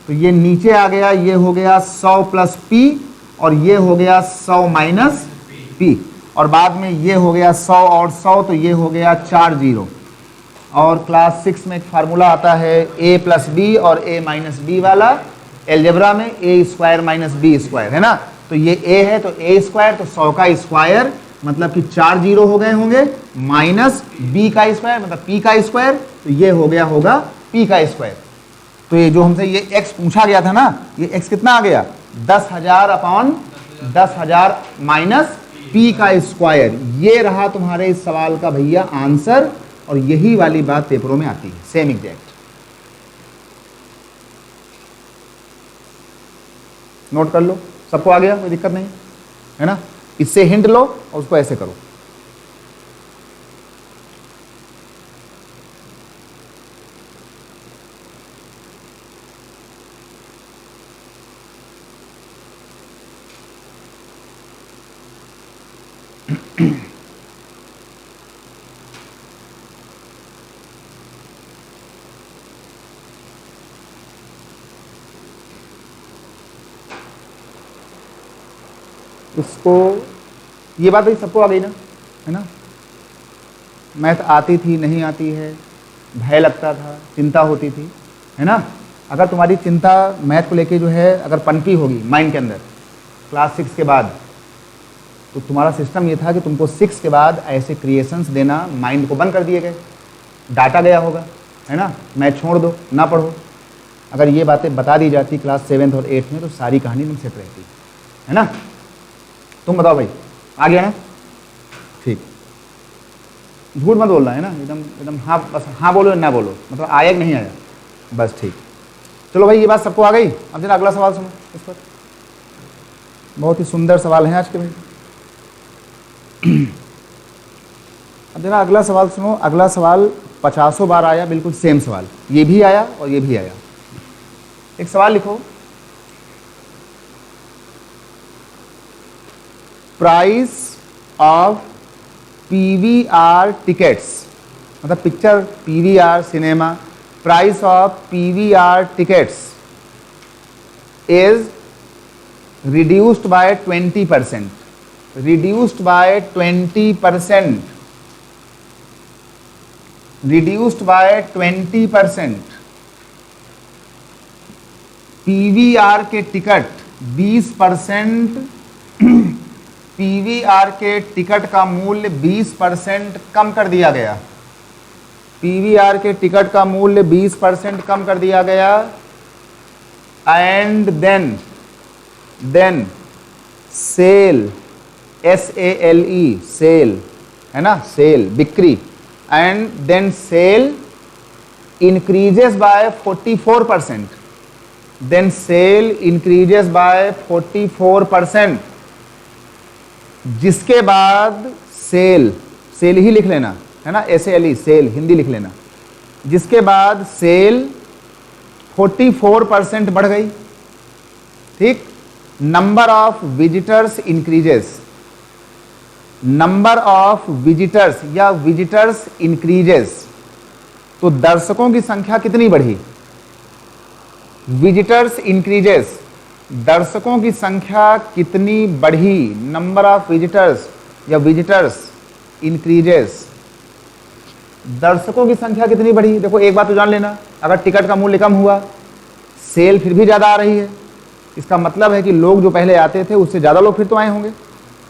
तो ये नीचे आ गया, ये हो गया 100 प्लस पी, और ये हो गया 100 माइनस पी, और बाद में ये हो गया 100 और 100, तो ये हो गया 4 जीरो। और क्लास 6 में एक फार्मूला आता है a प्लस बी और a माइनस बी वाला, एलजेब्रा में a square minus b square, है ना। तो ये a है तो a स्क्वायर, तो 100 का स्क्वायर मतलब कि 4 जीरो हो गए होंगे, माइनस b का स्क्वायर मतलब p का स्क्वायर, तो ये हो गया होगा p का स्क्वायर। तो ये जो हमसे ये x पूछा गया था ना, ये x कितना आ गया, 10,000 अपॉन 10,000 माइनस p का स्क्वायर। ये रहा तुम्हारे इस सवाल का भैया आंसर, और यही वाली बात पेपरों में आती है सेम एग्जैक्ट। नोट कर लो, सबको आ गया, कोई दिक्कत नहीं है ना। इससे हिंट लो और उसको ऐसे करो। इसको, ये बात भाई सबको आ गई ना, है ना। मैथ आती थी, नहीं आती है, भय लगता था, चिंता होती थी, है ना। अगर तुम्हारी चिंता मैथ को लेके जो है अगर पनपी होगी माइंड के अंदर क्लास 6 के बाद, तो तुम्हारा सिस्टम ये था कि तुमको 6 के बाद ऐसे क्रिएशंस देना माइंड को बंद कर दिए गए, डाटा गया होगा, है ना। मैथ छोड़ दो, ना पढ़ो। अगर ये बातें बता दी जाती क्लास 7th और 8th में, तो सारी कहानी तुम सेट रहती, है ना। तुम बताओ भाई, आ गया ना, ठीक। झूठ मत बोलना, है ना, एकदम एकदम हाँ, बस हाँ बोलो ना बोलो, मतलब आया कि नहीं आया, बस ठीक। चलो भाई, ये बात सबको आ गई। अब जरा अगला सवाल सुनो, इस पर बहुत ही सुंदर सवाल है आज के भाई। अब जरा अगला सवाल सुनो। अगला सवाल 50 बार आया, बिल्कुल सेम सवाल, ये भी आया और ये भी आया। एक सवाल लिखो, प्राइस ऑफ PVR टिकट्स, मतलब picture PVR cinema, price of PVR tickets is reduced bye 20%, reduced by 20%, reduced by 20%। PVR के टिकट 20%, PVR के टिकट का मूल्य 20% कम कर दिया गया। PVR के टिकट का मूल्य 20% कम कर दिया गया। And then sale, SALE, sale, है ना, सेल बिक्री, and then sale increases by 44%, then sale increases by 44%, जिसके बाद सेल ही लिख लेना, है ना, SALE, सेल, हिंदी लिख लेना। जिसके बाद सेल 44% बढ़ गई, ठीक। Number of visitors increases, number of visitors या विजिटर्स इंक्रीजेस, तो दर्शकों की संख्या कितनी बढ़ी, विजिटर्स इंक्रीजेस, दर्शकों की संख्या कितनी बढ़ी, नंबर ऑफ विजिटर्स या विजिटर्स इंक्रीजेस, दर्शकों की संख्या कितनी बढ़ी। देखो एक बात तो जान लेना, अगर टिकट का मूल्य कम हुआ, सेल फिर भी ज़्यादा आ रही है, इसका मतलब है कि लोग जो पहले आते थे उससे ज़्यादा लोग फिर तो आए होंगे,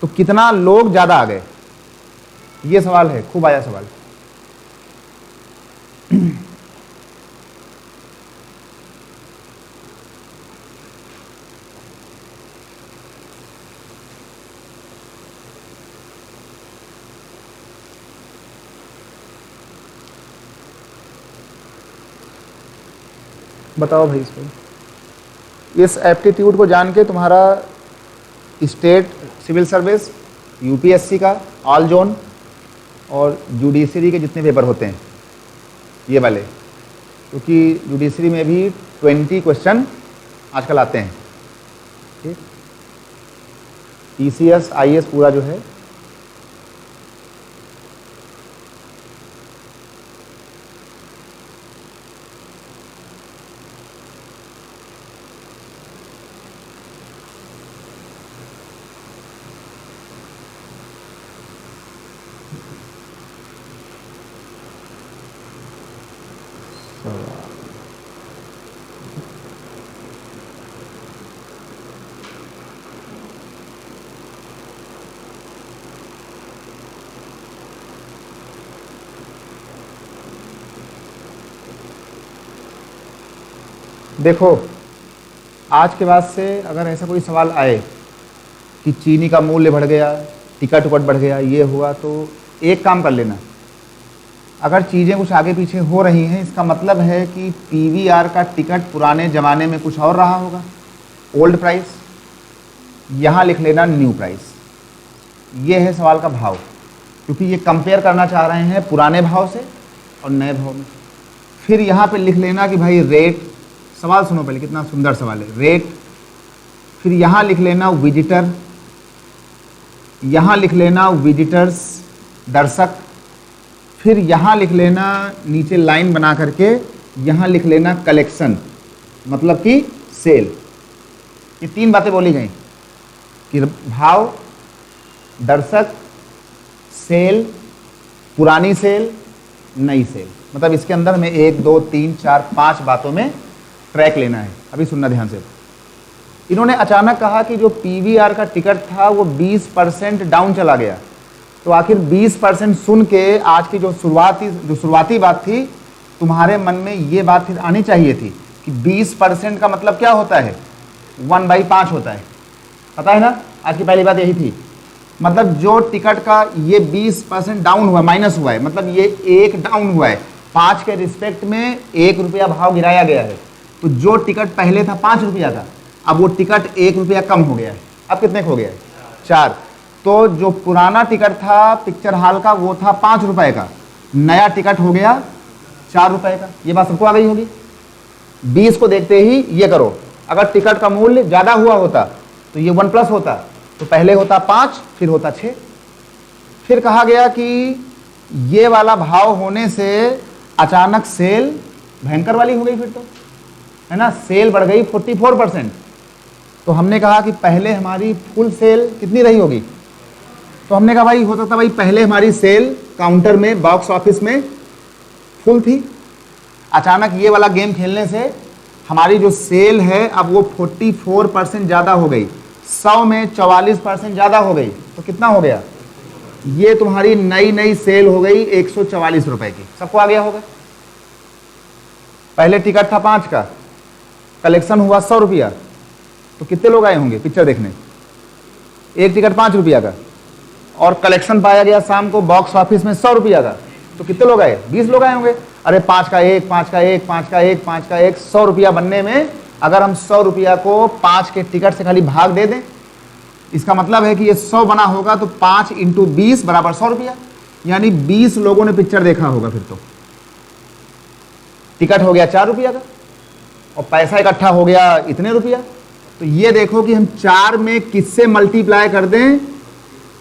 तो कितना लोग ज़्यादा आ गए, ये सवाल है, खूब आया सवाल। बताओ भाई इसको। इस एप्टीट्यूड को जान के तुम्हारा स्टेट सिविल सर्विस, यूपीएससी का ऑल जोन और जुडिशरी के जितने पेपर होते हैं ये वाले, क्योंकि जुडिशरी में भी 20 क्वेश्चन आजकल आते हैं, ठीक। टीसीएस आईएएस पूरा जो है, देखो आज के बाद से अगर ऐसा कोई सवाल आए कि चीनी का मूल्य बढ़ गया, टिकट उकट बढ़ गया, ये हुआ, तो एक काम कर लेना, अगर चीज़ें कुछ आगे पीछे हो रही हैं इसका मतलब है कि पीवीआर का टिकट पुराने ज़माने में कुछ और रहा होगा, ओल्ड प्राइस, यहाँ लिख लेना न्यू प्राइस। ये है सवाल का भाव, क्योंकि ये कंपेयर करना चाह रहे हैं पुराने भाव से और नए भाव में। फिर यहाँ पे लिख लेना कि भाई रेट, सवाल सुनो पहले, कितना सुंदर सवाल है, रेट, फिर यहाँ लिख लेना विजिटर, यहाँ लिख लेना विजिटर्स दर्शक, फिर यहाँ लिख लेना नीचे लाइन बना करके यहाँ लिख लेना कलेक्शन, मतलब कि सेल। ये तीन बातें बोली गई कि भाव, दर्शक, सेल, पुरानी सेल, नई सेल, मतलब इसके अंदर में 1 2 3 4 5 बातों में ट्रैक लेना है। अभी सुनना ध्यान से। इन्होंने अचानक कहा कि जो पीवीआर का टिकट था वो 20% डाउन चला गया, तो आखिर 20% सुन के आज की जो शुरुआती बात थी, तुम्हारे मन में ये बात फिर आनी चाहिए थी कि 20% का मतलब क्या होता है, 1/5 होता है, पता है ना। आज की पहली बात यही थी, मतलब जो टिकट का ये 20% डाउन हुआ, माइनस हुआ है, मतलब ये 1 डाउन हुआ है, 5 के रिस्पेक्ट में 1 रुपया भाव गिराया गया है। तो जो टिकट पहले था 5 रुपया का, अब वो टिकट 1 रुपया कम हो गया है। अब कितने हो गया है, 4। तो जो पुराना टिकट था पिक्चर हॉल का वो था 5 रुपए का, नया टिकट हो गया 4 रुपए का। ये बात सबको आ गई होगी। 20 को देखते ही ये करो, अगर टिकट का मूल्य ज़्यादा हुआ होता तो ये 1+ होता, तो पहले होता 5 फिर होता 6। फिर कहा गया कि ये वाला भाव होने से अचानक सेल भयंकर वाली हो गई, फिर तो है ना, सेल बढ़ गई 44%। तो हमने कहा कि पहले हमारी फुल सेल कितनी रही होगी, तो हमने कहा भाई हो सकता भाई पहले हमारी सेल काउंटर में बॉक्स ऑफिस में फुल थी, अचानक ये वाला गेम खेलने से हमारी जो सेल है अब वो 44% ज़्यादा हो गई, 100 में 44% ज़्यादा हो गई, तो कितना हो गया, ये तुम्हारी नई सेल हो गई 144 रुपए की। सबको आ गया होगा। पहले टिकट था 5 का, कलेक्शन हुआ 100 रुपया, तो कितने लोग आए होंगे पिक्चर देखने, एक टिकट 5 रुपया का, और कलेक्शन पाया गया शाम को बॉक्स ऑफिस में 100 रुपया का, तो कितने लोग आए, 20 लोग आए होंगे। अरे 5 का 1, 5 का 1, 5 का 1, 5 का 1, 100 रुपया बनने में अगर हम 100 रुपया को 5 के टिकट से खाली भाग दे दें, इसका मतलब है कि ये 100 बना होगा, तो 5 × 20 = 100 रुपया। यानी 20 लोगों ने पिक्चर देखा होगा। फिर तो टिकट हो गया 4 रुपया का और पैसा इकट्ठा हो गया इतने रुपया। तो ये देखो कि हम 4 में किससे मल्टीप्लाई कर दें,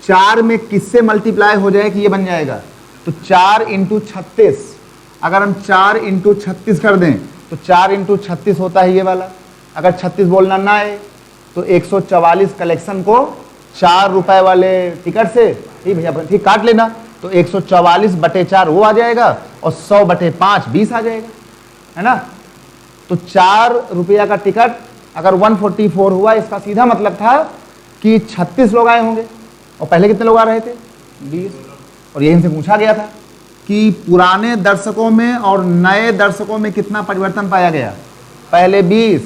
4 में किससे मल्टीप्लाई हो जाए कि ये बन जाएगा। तो 4 इंटू 36, अगर हम 4 इंटू 36 कर दें तो 4 इंटू 36 होता है ये वाला। अगर 36 बोलना ना आए तो 144 कलेक्शन को 4 रुपए वाले टिकट से, ठीक भैया ठीक काट लेना, तो 144/4 वो आ जाएगा और 100/5 20 आ जाएगा, है ना। तो 4 रुपया का टिकट अगर 144 हुआ, इसका सीधा मतलब था कि 36 लोग आए होंगे। और पहले कितने लोग आ रहे थे? 20। और यही हमसे पूछा गया था कि पुराने दर्शकों में और नए दर्शकों में कितना परिवर्तन पाया गया। पहले 20,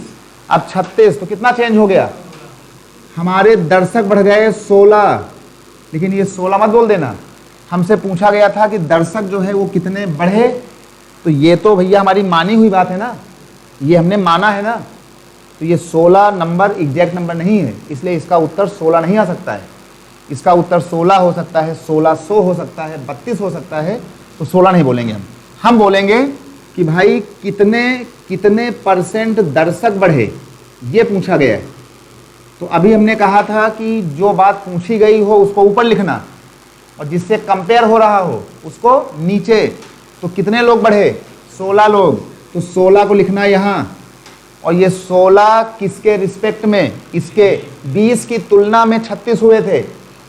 अब 36, तो कितना चेंज हो गया? हमारे दर्शक बढ़ गए 16। लेकिन ये 16 मत बोल देना, हमसे पूछा गया था कि दर्शक जो है वो कितने बढ़े। तो ये तो भैया हमारी मानी हुई बात है ना, ये हमने माना है ना। तो ये 16 नंबर एग्जैक्ट नंबर नहीं है, इसलिए इसका उत्तर 16 नहीं आ सकता है। इसका उत्तर 16 हो सकता है, 1600 हो सकता है, 32 हो सकता है। तो 16 नहीं बोलेंगे हम बोलेंगे कि भाई कितने परसेंट दर्शक बढ़े, ये पूछा गया है। तो अभी हमने कहा था कि जो बात पूछी गई हो उसको ऊपर लिखना और जिससे कंपेयर हो रहा हो उसको नीचे। तो कितने लोग बढ़े? 16 लोग। तो 16 को लिखना यहाँ, और ये 16 किसके रिस्पेक्ट में? इसके 20 की तुलना में 36 हुए थे,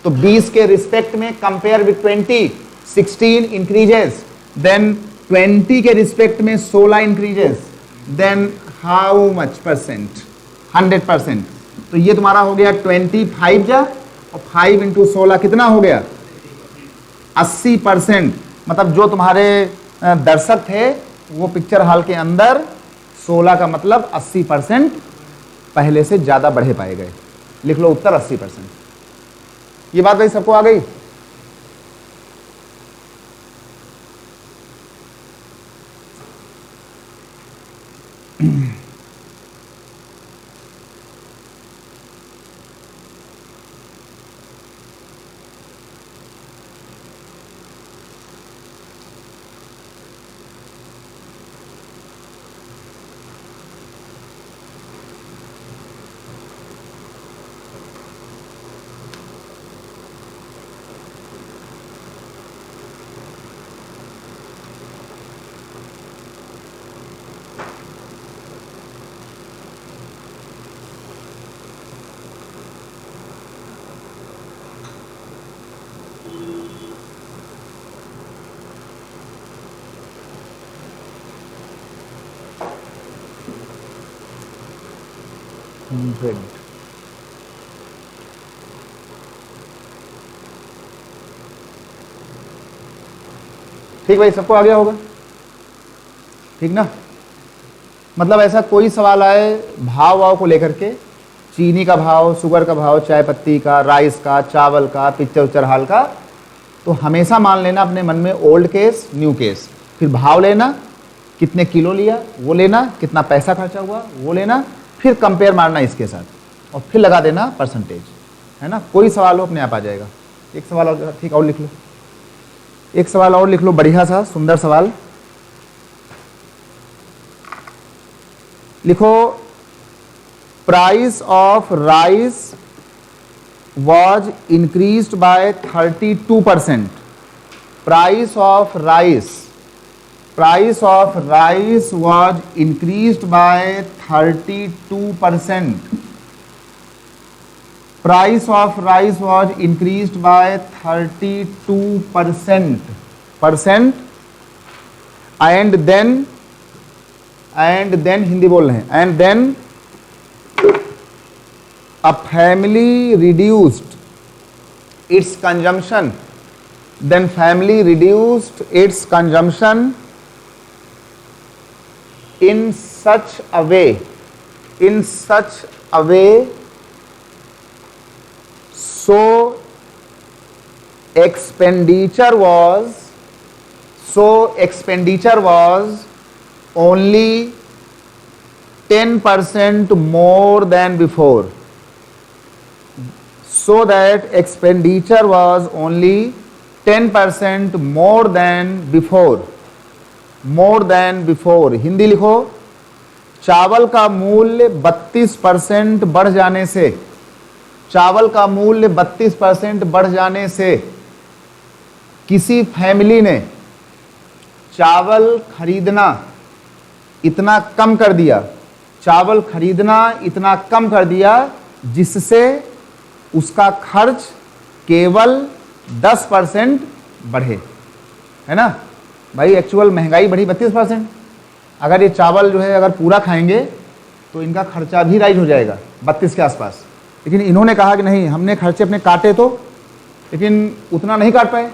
तो 20 के रिस्पेक्ट में कंपेयर विद 20, 16 इंक्रीजेस, देन 20 के रिस्पेक्ट में 16 increases, then how much percent? 100%। तो ये तुम्हारा हो गया 25 जा, और 5 इंटू 16 कितना हो गया? 80%। मतलब जो तुम्हारे दर्शक थे वो पिक्चर हॉल के अंदर 16 का मतलब 80% पहले से ज़्यादा बढ़े पाए गए। लिख लो उत्तर 80%। ये बात भाई सबको आ गई? ठीक भाई, सबको आ गया होगा? ठीक ना। मतलब ऐसा कोई सवाल आए भाव को लेकर के, चीनी का भाव, शुगर का भाव, चाय पत्ती का, राइस का, चावल का, पिक्चर हॉल का, तो हमेशा मान लेना अपने मन में ओल्ड केस न्यू केस, फिर भाव लेना, कितने किलो लिया वो लेना, कितना पैसा खर्चा हुआ वो लेना, फिर कंपेयर मारना इसके साथ और फिर लगा देना परसेंटेज, है ना। कोई सवाल हो अपने आप आ जाएगा। एक सवाल और, ठीक, और लिख लो, एक सवाल और लिख लो, बढ़िया सा सुंदर सवाल लिखो। Price of rice was increased by 32%. Price of rice was increased by 32%. Price of rice was increased by 32%. And then Hindi बोल रहे हैं, and then a family reduced its consumption, then family reduced its consumption in such a way so expenditure was only 10% more than before. So that expenditure was only 10% more than before, more than before. Hindi लिखो, चावल का मूल्य 32% बढ़ जाने से, चावल का मूल्य 32% बढ़ जाने से किसी फैमिली ने चावल खरीदना इतना कम कर दिया, चावल खरीदना इतना कम कर दिया जिससे उसका खर्च केवल 10% बढ़े, है ना भाई। एक्चुअल महंगाई बढ़ी 32%। अगर ये चावल जो है अगर पूरा खाएंगे तो इनका खर्चा भी राइज हो जाएगा 32 के आसपास। लेकिन इन्होंने कहा कि नहीं, हमने खर्चे अपने काटे तो, लेकिन उतना नहीं काट पाए,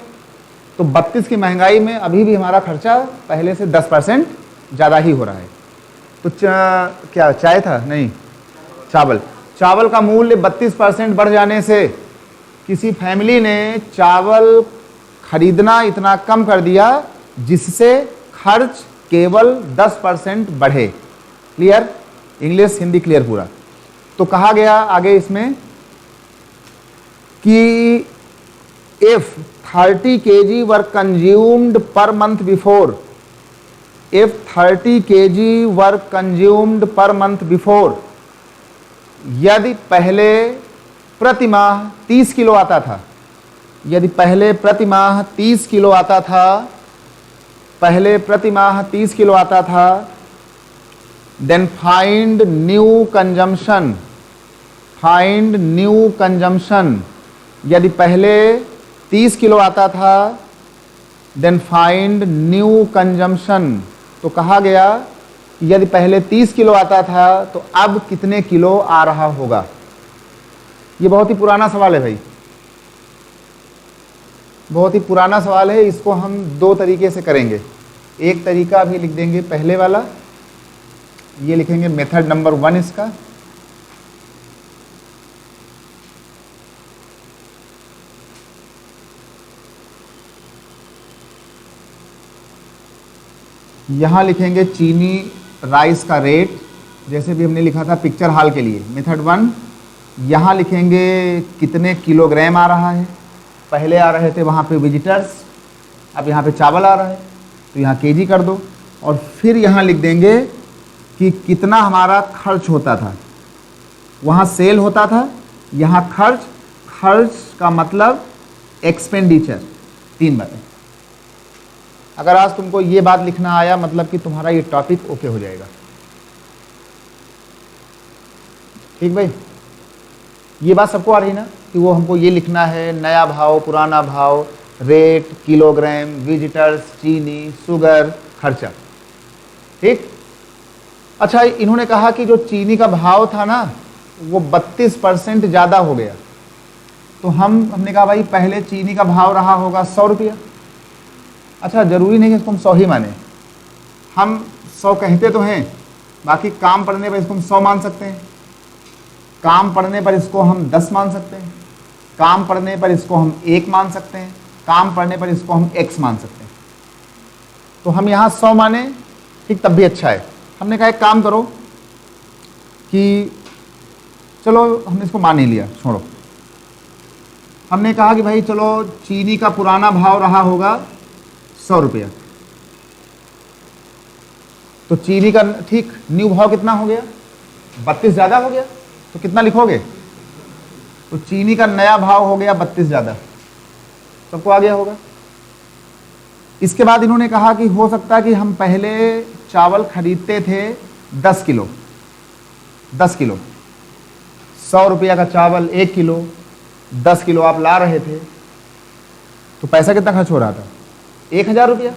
तो 32 की महंगाई में अभी भी हमारा खर्चा पहले से 10% ज़्यादा ही हो रहा है। तो क्या चाय था? नहीं, चावल। चावल का मूल्य 32% बढ़ जाने से किसी फैमिली ने चावल खरीदना इतना कम कर दिया जिससे खर्च केवल 10% बढ़े। क्लियर? इंग्लिश हिंदी क्लियर पूरा। तो कहा गया आगे इसमें कि if 30 kg were consumed per month before, if 30 kg were consumed per month before, यदि पहले प्रति माह 30 किलो आता था, यदि पहले प्रति माह 30 किलो आता था, पहले प्रति माह 30 किलो आता था, then find new consumption, find new consumption. यदि पहले 30 किलो आता था, देन फाइंड न्यू कंजम्पशन। तो कहा गया कि यदि पहले 30 किलो आता था तो अब कितने किलो आ रहा होगा। ये बहुत ही पुराना सवाल है भाई, बहुत ही पुराना सवाल है। इसको हम दो तरीके से करेंगे। एक तरीका अभी लिख देंगे पहले वाला, ये लिखेंगे मेथड नंबर 1 इसका। यहाँ लिखेंगे चीनी राइस का रेट, जैसे भी हमने लिखा था पिक्चर हॉल के लिए, मेथड 1। यहाँ लिखेंगे कितने किलोग्राम आ रहा है। पहले आ रहे थे वहाँ पे विजिटर्स, अब यहाँ पे चावल आ रहा है, तो यहाँ केजी कर दो। और फिर यहाँ लिख देंगे कि कितना हमारा खर्च होता था। वहाँ सेल होता था, यहाँ खर्च, खर्च का मतलब एक्सपेंडिचर। 3 बातें। अगर आज तुमको ये बात लिखना आया मतलब कि तुम्हारा ये टॉपिक ओके हो जाएगा। ठीक भाई, ये बात सबको आ रही ना कि वो हमको ये लिखना है, नया भाव, पुराना भाव, रेट, किलोग्राम, विजिटर्स, चीनी, शुगर, खर्चा। ठीक। अच्छा, इन्होंने कहा कि जो चीनी का भाव था ना वो 32% ज़्यादा हो गया। तो हमने कहा भाई पहले चीनी का भाव रहा होगा 100 रुपया। अच्छा, ज़रूरी नहीं है इसको हम 100 ही माने, हम 100 कहते तो हैं, बाकी काम पड़ने पर इसको हम 100 मान सकते हैं, काम पड़ने पर इसको हम 10 मान सकते हैं, काम पड़ने पर इसको हम 1 मान सकते हैं, काम पड़ने पर इसको हम x मान सकते हैं। तो हम यहाँ 100 माने, ठीक, तब भी अच्छा है। हमने कहा एक काम करो कि चलो हमने इसको मान ही लिया, छोड़ो। हमने कहा कि भाई चलो चीनी का पुराना भाव रहा होगा 100 रुपया, तो चीनी का ठीक न्यू भाव कितना हो गया? 32 ज़्यादा हो गया। तो कितना लिखोगे? तो चीनी का नया भाव हो गया 32 ज़्यादा। सबको आ गया होगा। इसके बाद इन्होंने कहा कि हो सकता है कि हम पहले चावल खरीदते थे 10 किलो, 10 किलो, 100 रुपया का चावल 1 किलो, 10 किलो आप ला रहे थे, तो पैसा कितना खर्च हो रहा था? 1000 रुपया।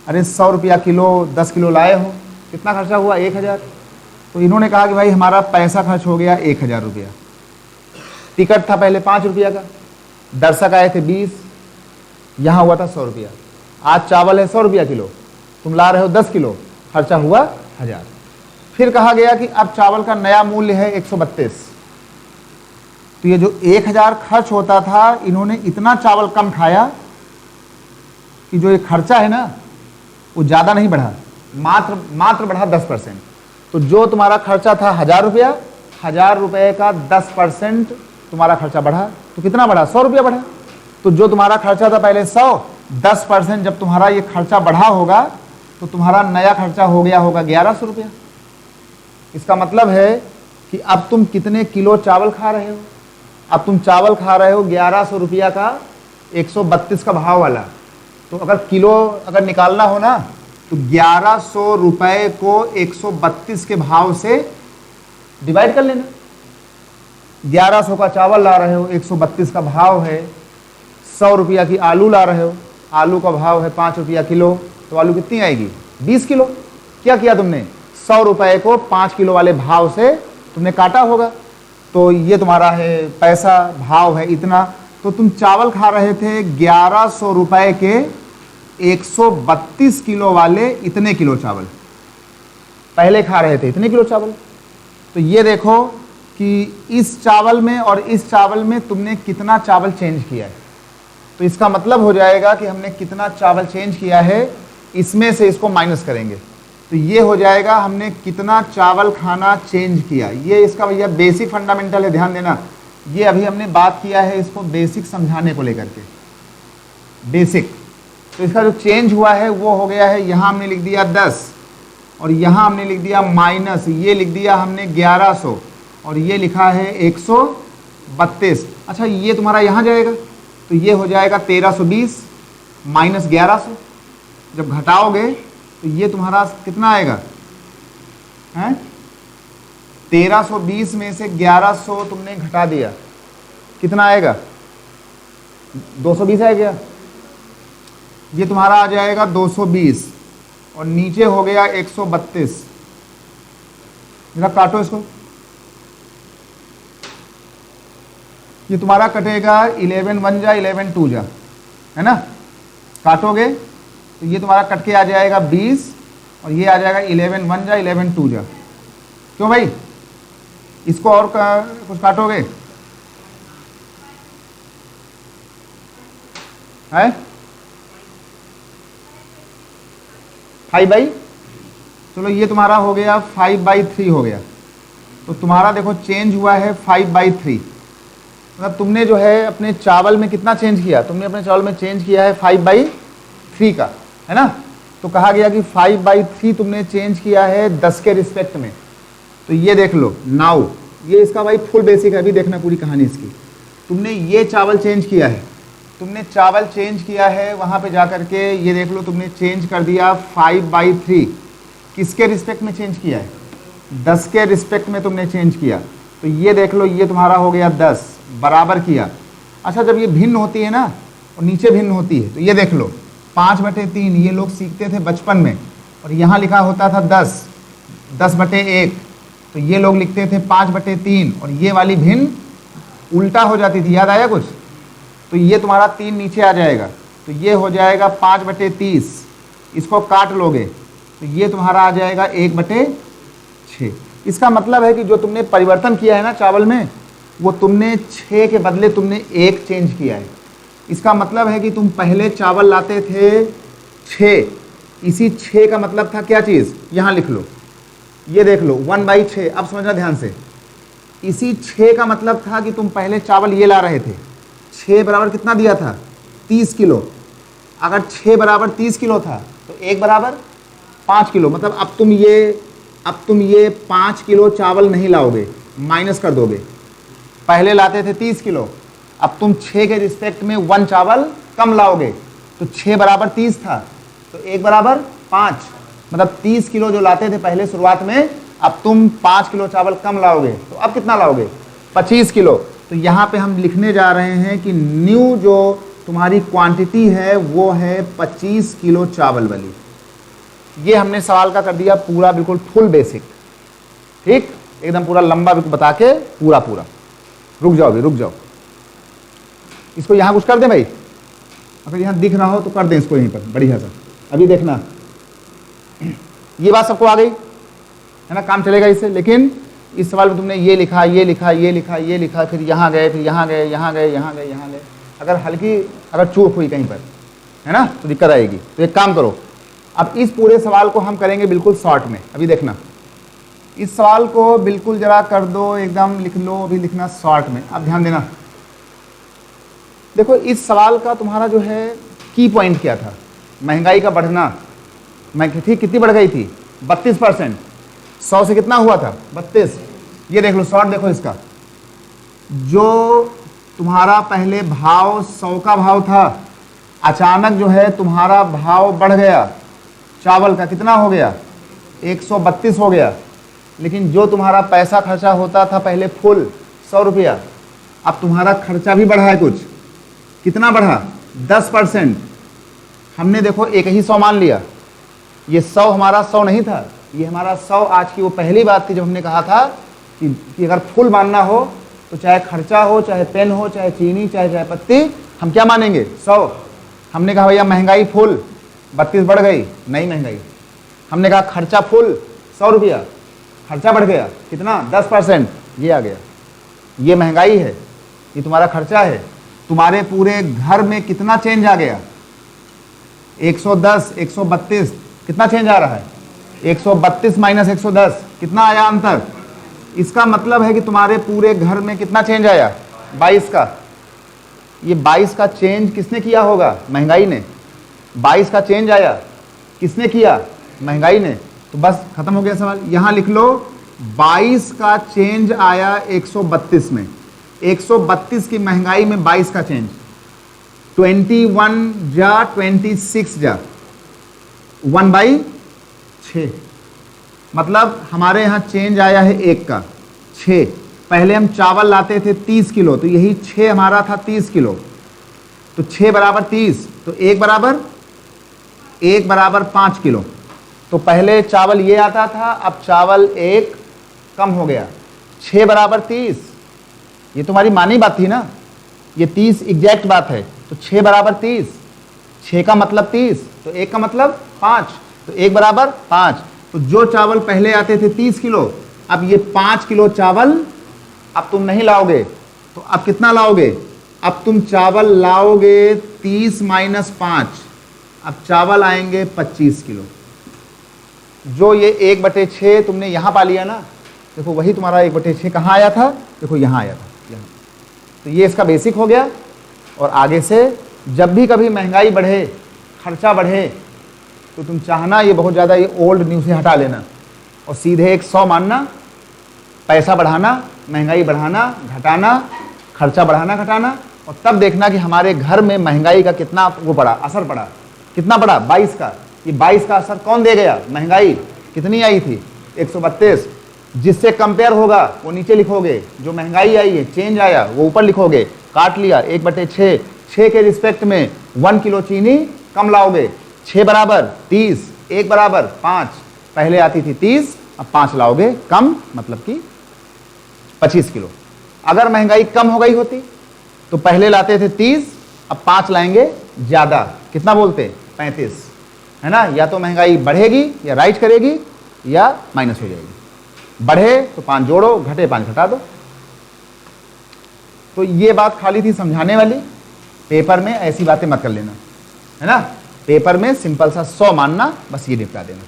अरे 100 रुपया किलो, 10 किलो लाए हो, कितना खर्चा हुआ? 1000। तो इन्होंने कहा कि भाई हमारा पैसा खर्च हो गया 1000 रुपया। टिकट था पहले 5 रुपया का, दर्शक आए थे 20, यहाँ हुआ था 100 रुपया। आज चावल है 100 रुपया किलो, तुम ला रहे हो 10 किलो, खर्चा हुआ 1000। फिर कहा गया कि अब चावल का नया मूल्य है 132। तो ये जो 1000 खर्च होता था, इन्होंने इतना चावल कम खाया कि जो ये खर्चा है ना वो ज़्यादा नहीं बढ़ा, मात्र बढ़ा 10%। तो जो तुम्हारा खर्चा था 1000 रुपया, 1000 रुपये का 10% तुम्हारा खर्चा बढ़ा, तो कितना बढ़ा? 100 रुपया बढ़ा। तो जो तुम्हारा खर्चा था पहले 100, 10% जब तुम्हारा ये खर्चा बढ़ा होगा तो तुम्हारा नया खर्चा हो गया होगा 1100 रुपया। इसका मतलब है कि अब तुम कितने किलो चावल खा रहे हो? अब तुम चावल खा रहे हो 1100 रुपया का, 132 का भाव वाला। तो अगर किलो अगर निकालना हो ना तो 1100 रुपए को 132 के भाव से डिवाइड कर लेना। 1100 का चावल ला रहे हो, 132 का भाव है, 100 रुपया की आलू ला रहे हो, आलू का भाव है 5 रुपया किलो, तो आलू कितनी आएगी? 20 किलो। क्या किया तुमने? 100 रुपए को 5 किलो वाले भाव से तुमने काटा होगा, तो ये तुम्हारा है पैसा, भाव है इतना। तो तुम चावल खा रहे थे 1100 रुपए के 132 किलो वाले इतने किलो चावल पहले खा रहे थे, इतने किलो चावल। तो ये देखो कि इस चावल में और इस चावल में तुमने कितना चावल चेंज किया है। तो इसका मतलब हो जाएगा कि हमने कितना चावल चेंज किया है, इसमें से इसको माइनस करेंगे तो ये हो जाएगा हमने कितना चावल खाना चेंज किया। ये इसका भैया बेसिक फंडामेंटल है, ध्यान देना। ये अभी हमने बात किया है इसको बेसिक समझाने को लेकर के, बेसिक। तो इसका जो चेंज हुआ है वो हो गया है, यहाँ हमने लिख दिया 10 और यहाँ हमने लिख दिया माइनस, ये लिख दिया हमने 1100 और ये लिखा है 132। अच्छा ये तुम्हारा यहाँ जाएगा तो ये हो जाएगा 1320 माइनस 1100। जब घटाओगे तो ये तुम्हारा कितना आएगा? हैं 1320 में से 1100 तुमने घटा दिया, कितना आएगा? 220 आएगा। ये तुम्हारा आ जाएगा 220 और नीचे हो गया 132। जरा काटो इसको, ये तुम्हारा कटेगा 11 1 जा 11 2 जा, है ना? काटोगे तो ये तुम्हारा कट के आ जाएगा 20 और ये आ जाएगा 11 1 जा 11 2 जा। क्यों भाई? इसको और कुछ काटोगे है? 5/, चलो ये तुम्हारा हो गया 5/3 हो गया। तो तुम्हारा देखो चेंज हुआ है 5/3। मतलब तुमने जो है अपने चावल में कितना चेंज किया? तुमने अपने चावल में चेंज किया है 5/3 का, है ना? तो कहा गया कि 5/3 तुमने चेंज किया है 10 के रिस्पेक्ट में। तो ये देख लो नाउ, ये इसका भाई फुल बेसिक है, अभी देखना पूरी कहानी इसकी। तुमने ये चावल चेंज किया है, तुमने चावल चेंज किया है वहाँ पे जाकर के, ये देख लो तुमने चेंज कर दिया 5/3। किसके रिस्पेक्ट में चेंज किया है? 10 के रिस्पेक्ट में तुमने चेंज किया। तो ये देख लो ये तुम्हारा हो गया 10, बराबर किया। अच्छा जब ये भिन्न होती है ना और नीचे भिन्न होती है तो ये देख लो 5/3 ये लोग सीखते थे बचपन में, और यहाँ लिखा होता था 10, 10/1। तो ये लोग लिखते थे 5/3 और ये वाली भिन्न उल्टा हो जाती थी, याद आया कुछ? तो ये तुम्हारा 3 नीचे आ जाएगा, तो ये हो जाएगा 5/30। इसको काट लोगे तो ये तुम्हारा आ जाएगा 1/6। इसका मतलब है कि जो तुमने परिवर्तन किया है ना चावल में, वो तुमने 6 के बदले तुमने 1 चेंज किया है। इसका मतलब है कि तुम पहले चावल लाते थे 6, इसी 6 का मतलब था क्या चीज़? यहाँ लिख लो, ये देख लो 1/6। अब समझना ध्यान से, इसी 6 का मतलब था कि तुम पहले चावल ये ला रहे थे, 6 बराबर कितना दिया था? 30 किलो। अगर 6 बराबर 30 किलो था तो 1 बराबर 5 किलो। मतलब अब तुम ये 5 किलो चावल नहीं लाओगे, माइनस कर दोगे। पहले लाते थे 30 किलो, अब तुम 6 के रिस्पेक्ट में 1 चावल कम लाओगे। तो 6 बराबर 30 था तो 1 बराबर 5, मतलब 30 किलो जो लाते थे पहले शुरुआत में, अब तुम 5 किलो चावल कम लाओगे। तो अब कितना लाओगे? 25 किलो। तो यहाँ पे हम लिखने जा रहे हैं कि न्यू जो तुम्हारी क्वांटिटी है वो है 25 किलो चावल वाली। ये हमने सवाल का कर दिया पूरा बिल्कुल फुल बेसिक, ठीक, एकदम पूरा लंबा बता के पूरा। रुक जाओ भी, रुक जाओ, इसको यहाँ कुछ कर दें भाई, अगर यहाँ दिख रहा हो तो कर दें इसको यहीं पर बढ़िया सा। अभी देखना ये बात सबको आ गई है ना, काम चलेगा इससे। लेकिन इस सवाल में तुमने ये लिखा, ये लिखा, ये लिखा, ये लिखा, फिर यहाँ गए, फिर यहाँ गए, यहाँ गए, यहाँ गए, यहाँ गए। अगर चूक हुई कहीं पर, है ना, तो दिक्कत आएगी। तो एक काम करो, अब इस पूरे सवाल को हम करेंगे बिल्कुल शॉर्ट में। अभी देखना, इस सवाल को बिल्कुल जरा कर दो एकदम, लिख लो, अभी लिखना शॉर्ट में। अब ध्यान देना, देखो इस सवाल का तुम्हारा जो है की पॉइंट क्या था, महंगाई का बढ़ना। थी कितनी बढ़ गई थी, 32%। 100 से कितना हुआ था, 32। ये देख लो शॉर्ट, देखो इसका, जो तुम्हारा पहले भाव 100 का भाव था, अचानक जो है तुम्हारा भाव बढ़ गया, चावल का कितना हो गया, 132 हो गया। लेकिन जो तुम्हारा पैसा खर्चा होता था पहले फुल 100 रुपया, अब तुम्हारा खर्चा भी बढ़ा है कुछ, कितना बढ़ा, 10%। हमने देखो एक ही 100 मान लिया, ये 100 हमारा 100 नहीं था, ये हमारा 100 आज की वो पहली बात थी जब हमने कहा था कि अगर फुल मानना हो तो चाहे खर्चा हो, चाहे पेन हो, चाहे चीनी, चाहे चाय पत्ती, हम क्या मानेंगे, 100। हमने कहा भैया महंगाई फुल 32 बढ़ गई, नहीं महंगाई। हमने कहा खर्चा फुल 100 रुपया, खर्चा बढ़ गया कितना, 10%, ये आ गया, ये महंगाई है, ये तुम्हारा खर्चा है। तुम्हारे पूरे घर में कितना चेंज आ गया, 110, 132, कितना चेंज आ रहा है, 132 माइनस 110, कितना आया अंतर। इसका मतलब है कि तुम्हारे पूरे घर में कितना चेंज आया, 22 का। ये 22 का चेंज किसने किया होगा, महंगाई ने। 22 का चेंज आया, किसने किया, महंगाई ने। तो बस खत्म हो गया सवाल। यहां लिख लो 22 का चेंज आया 132 में, 132 की महंगाई में 22 का चेंज, 21 जा 26 जा 1/6, मतलब हमारे यहाँ चेंज आया है 1 का 6। पहले हम चावल लाते थे 30 किलो, तो यही 6 हमारा था 30 किलो, तो 6 बराबर 30, तो 1 बराबर 5 किलो। तो पहले चावल ये आता था, अब चावल 1 कम हो गया, 6 बराबर 30। ये तुम्हारी मानी बात थी ना, ये 30 एग्जैक्ट बात है। तो 6 बराबर 30, 6 का मतलब 30, तो 1 का मतलब 5, तो 1 बराबर 5। तो जो चावल पहले आते थे 30 किलो, अब ये 5 किलो चावल अब तुम नहीं लाओगे, तो अब कितना लाओगे, अब तुम चावल लाओगे 30 माइनस 5, अब चावल आएंगे 25 किलो। जो ये 1/6 तुमने यहाँ पा लिया ना, देखो वही तुम्हारा 1/6 कहाँ आया था, देखो यहाँ आया था, यहाँ। तो ये इसका बेसिक हो गया। और आगे से जब भी कभी महंगाई बढ़े, खर्चा बढ़े, तो तुम चाहना ये बहुत ज़्यादा ये ओल्ड न्यूज़ से हटा लेना और सीधे एक 100 मानना, पैसा बढ़ाना, महंगाई बढ़ाना घटाना, खर्चा बढ़ाना घटाना, और तब देखना कि हमारे घर में महंगाई का कितना वो पड़ा, असर पड़ा। कितना पड़ा, 22 का। ये 22 का असर कौन दे गया, महंगाई कितनी आई थी, 132। जिससे कंपेयर होगा वो नीचे लिखोगे, जो महंगाई आई है, चेंज आया, वो ऊपर लिखोगे। काट लिया 1/6, 6 के रिस्पेक्ट में 1 किलो चीनी कम लाओगे, 6 बराबर 30, 1 बराबर 5। पहले आती थी 30, अब 5 लाओगे कम, मतलब कि 25 किलो। अगर महंगाई कम हो गई होती तो पहले लाते थे 30, अब 5 लाएंगे ज़्यादा, कितना बोलते, 35, है ना। या तो महंगाई बढ़ेगी या राइज करेगी या माइनस हो जाएगी। बढ़े तो 5 जोड़ो, घटे 5 घटा दो। तो ये बात खाली थी समझाने वाली, पेपर में ऐसी बातें मत कर लेना, है ना। पेपर में सिंपल सा 100 मानना, बस ये निपटा देना।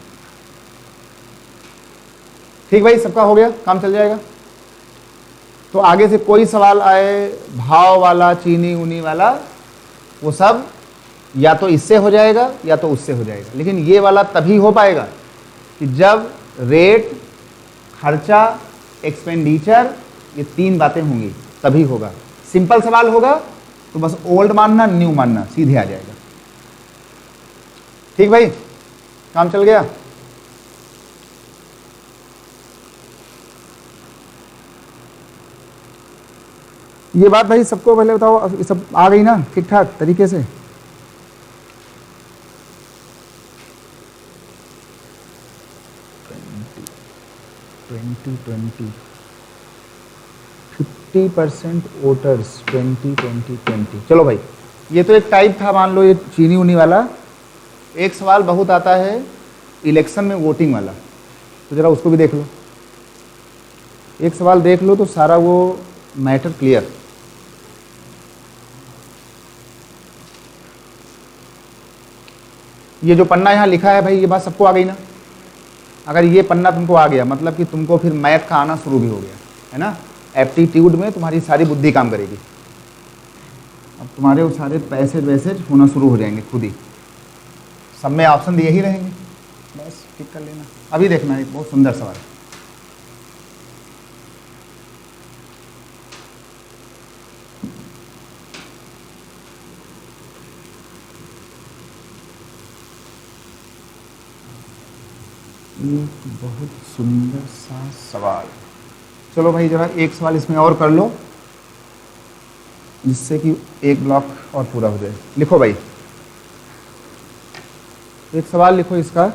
ठीक भाई, सबका हो गया, काम चल जाएगा। तो आगे से कोई सवाल आए भाव वाला, चीनी ऊनी वाला, वो सब या तो इससे हो जाएगा या तो उससे हो जाएगा। लेकिन ये वाला तभी हो पाएगा कि जब रेट, खर्चा, एक्सपेंडिचर, ये 3 बातें होंगी, तभी होगा। सिंपल सवाल होगा तो बस ओल्ड मानना, न्यू मानना, सीधे आ जाएगा। ठीक भाई, काम चल गया। ये बात भाई सबको पहले बताओ, ये सब आ गई ना ठीक ठाक तरीके से। Twenty 50% voters 20-20-20। चलो भाई, ये तो एक टाइप था, मान लो ये चीनी ऊनी वाला। एक सवाल बहुत आता है इलेक्शन में वोटिंग वाला, तो जरा उसको भी देख लो। एक सवाल देख लो तो सारा वो मैटर क्लियर। ये जो पन्ना यहाँ लिखा है भाई, ये बात सबको आ गई ना। अगर ये पन्ना तुमको आ गया, मतलब कि तुमको फिर मैथ का आना शुरू भी हो गया, है ना। एप्टीट्यूड में तुम्हारी सारी बुद्धि काम करेगी। अब अब तुम्हारे वो सारे पैसे वैसे होना शुरू हो जाएंगे खुद ही, सब में ऑप्शन दिए ही रहेंगे, बस टिक कर लेना। अभी देखना एक बहुत सुंदर सवाल। एक बहुत सुंदर सा सवाल। चलो भाई जरा एक सवाल इसमें और कर लो, जिससे कि एक ब्लॉक और पूरा हो जाए। लिखो भाई, एक सवाल लिखो इसका।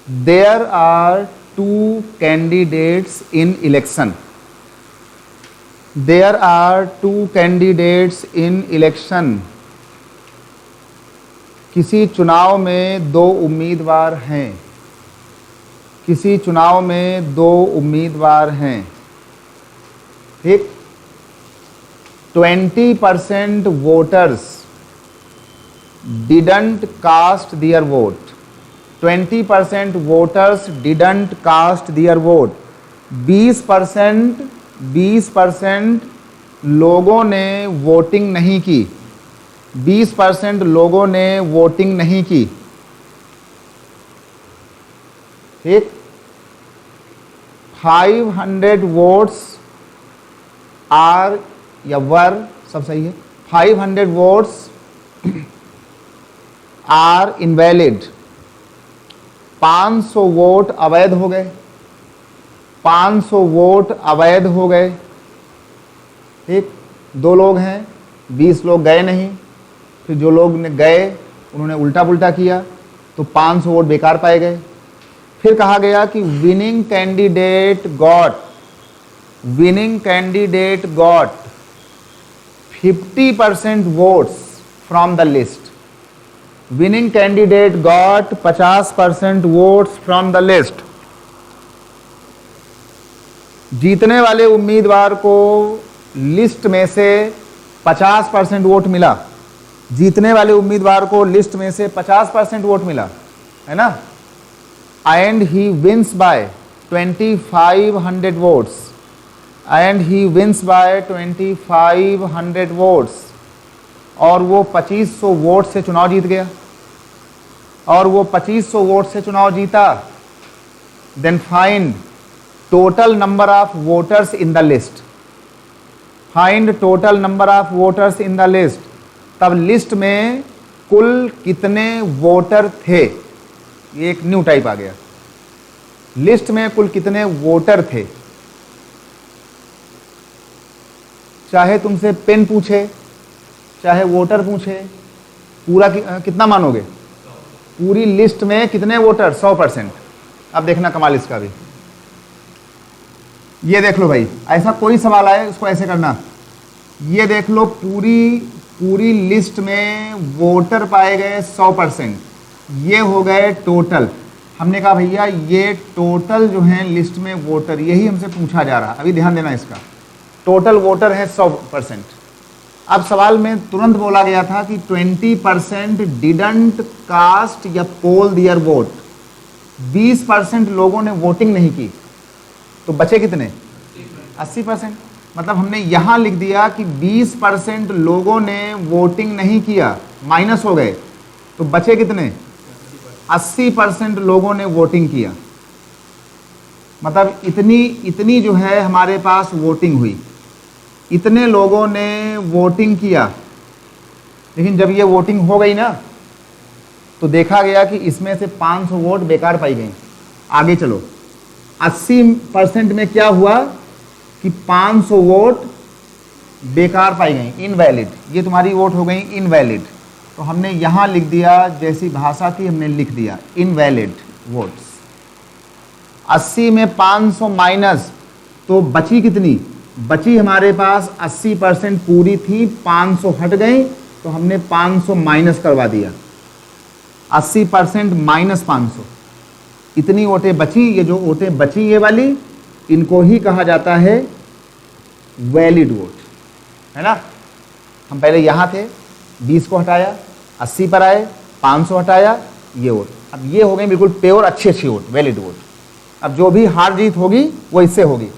There are two candidates in election. There are two candidates in election. किसी चुनाव में दो उम्मीदवार हैं। किसी चुनाव में दो उम्मीदवार हैं, ठीक। 20% voters didn't cast their vote. 20% voters didn't cast their vote. 20% लोगों ने वोटिंग नहीं की। 20% लोगों ने वोटिंग नहीं की, ठीक। 500 वोट्स आर या वर, सब सही है। 500 वोट्स आर इनवैलिड। 500 वोट अवैध हो गए। 500 वोट अवैध हो गए, ठीक। दो लोग हैं, 20 लोग गए नहीं। फिर जो लोग ने गए उन्होंने उल्टा पुल्टा किया, तो 500 वोट बेकार पाए गए। फिर कहा गया कि winning candidate got 50% votes from the list. Winning candidate got 50% votes from the list. जीतने वाले उम्मीदवार को लिस्ट में से 50% वोट मिला। जीतने वाले उम्मीदवार को लिस्ट में से 50% वोट मिला, है ना। And he wins by 2500 votes. And he wins by 2500 votes. और वो 2500 वोट से चुनाव जीत गया। और वो 2500 वोट से चुनाव जीता। Then find total number of voters in the list. Find total number of voters in the list. तब लिस्ट में कुल कितने वोटर थे, ये एक न्यू टाइप आ गया। लिस्ट में कुल कितने वोटर थे। चाहे तुमसे पेन पूछे, चाहे वोटर पूछे, पूरा कितना मानोगे? पूरी लिस्ट में कितने वोटर? 100%। अब देखना कमाल इसका भी। ये देख लो भाई, ऐसा कोई सवाल आए उसको ऐसे करना। ये देख लो, पूरी लिस्ट में वोटर पाए गए 100%। ये हो गए टोटल। हमने कहा भैया ये टोटल जो है लिस्ट में वोटर, यही हमसे पूछा जा रहा। अभी ध्यान देना इसका, टोटल वोटर है 100%। अब सवाल में तुरंत बोला गया था कि 20% डिडंट कास्ट या पोल दियर वोट। 20% लोगों ने वोटिंग नहीं की, तो बचे कितने? 80%। मतलब हमने यहां लिख दिया कि 20% लोगों ने वोटिंग नहीं किया, माइनस हो गए, तो बचे कितने? 80% लोगों ने वोटिंग किया। मतलब इतनी जो है हमारे पास वोटिंग हुई, इतने लोगों ने वोटिंग किया। लेकिन जब ये वोटिंग हो गई ना, तो देखा गया कि इसमें से 500 वोट बेकार पाई गई। आगे चलो, 80% में क्या हुआ कि 500 वोट बेकार पाई गई, इनवैलिड। ये तुम्हारी वोट हो गई इनवैलिड। तो हमने यहाँ लिख दिया, जैसी भाषा थी हमने लिख दिया इनवैलिड वोट्स। 80 में 500 माइनस, तो बची कितनी? बची हमारे पास 80% पूरी थी, 500 हट गई, तो हमने 500 माइनस करवा दिया। 80% माइनस 500, इतनी वोटें बची। ये जो वोटें बची ये वाली, इनको ही कहा जाता है वैलिड वोट, है ना। हम पहले यहाँ थे, 20 को हटाया, 80 पर आए, 500 हटाया, ये वोट। अब ये हो गई बिल्कुल प्योर अच्छी वोट, वैलिड वोट। अब जो भी हार जीत होगी वो इससे होगी।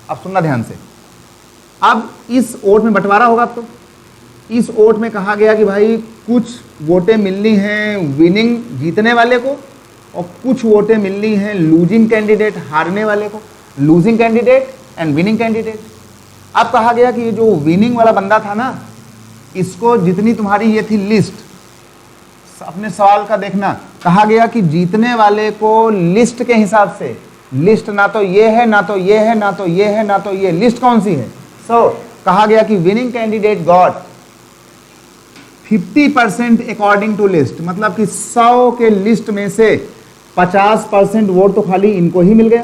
अब सुनना ध्यान से, अब इस वोट में बंटवारा होगा। अब तो इस वोट में कहा गया कि भाई कुछ वोटें मिलनी हैं विनिंग जीतने वाले को और कुछ वोटें मिलनी हैं लूजिंग कैंडिडेट हारने वाले को, losing candidate and winning candidate. अब कहा गया कि ये जो विनिंग वाला बंदा था ना, इसको जितनी तुम्हारी ये थी लिस्ट, अपने सवाल का देखना, कहा गया कि जीतने वाले को लिस्ट के हिसाब से, लिस्ट ना तो ये है ना तो ये है ना तो ये है ना तो ये, लिस्ट कौन सी है? कहा गया कि winning candidate got 50% according to list, मतलब कि 100 के लिस्ट में से 50% वोट तो खाली इनको ही मिल गया।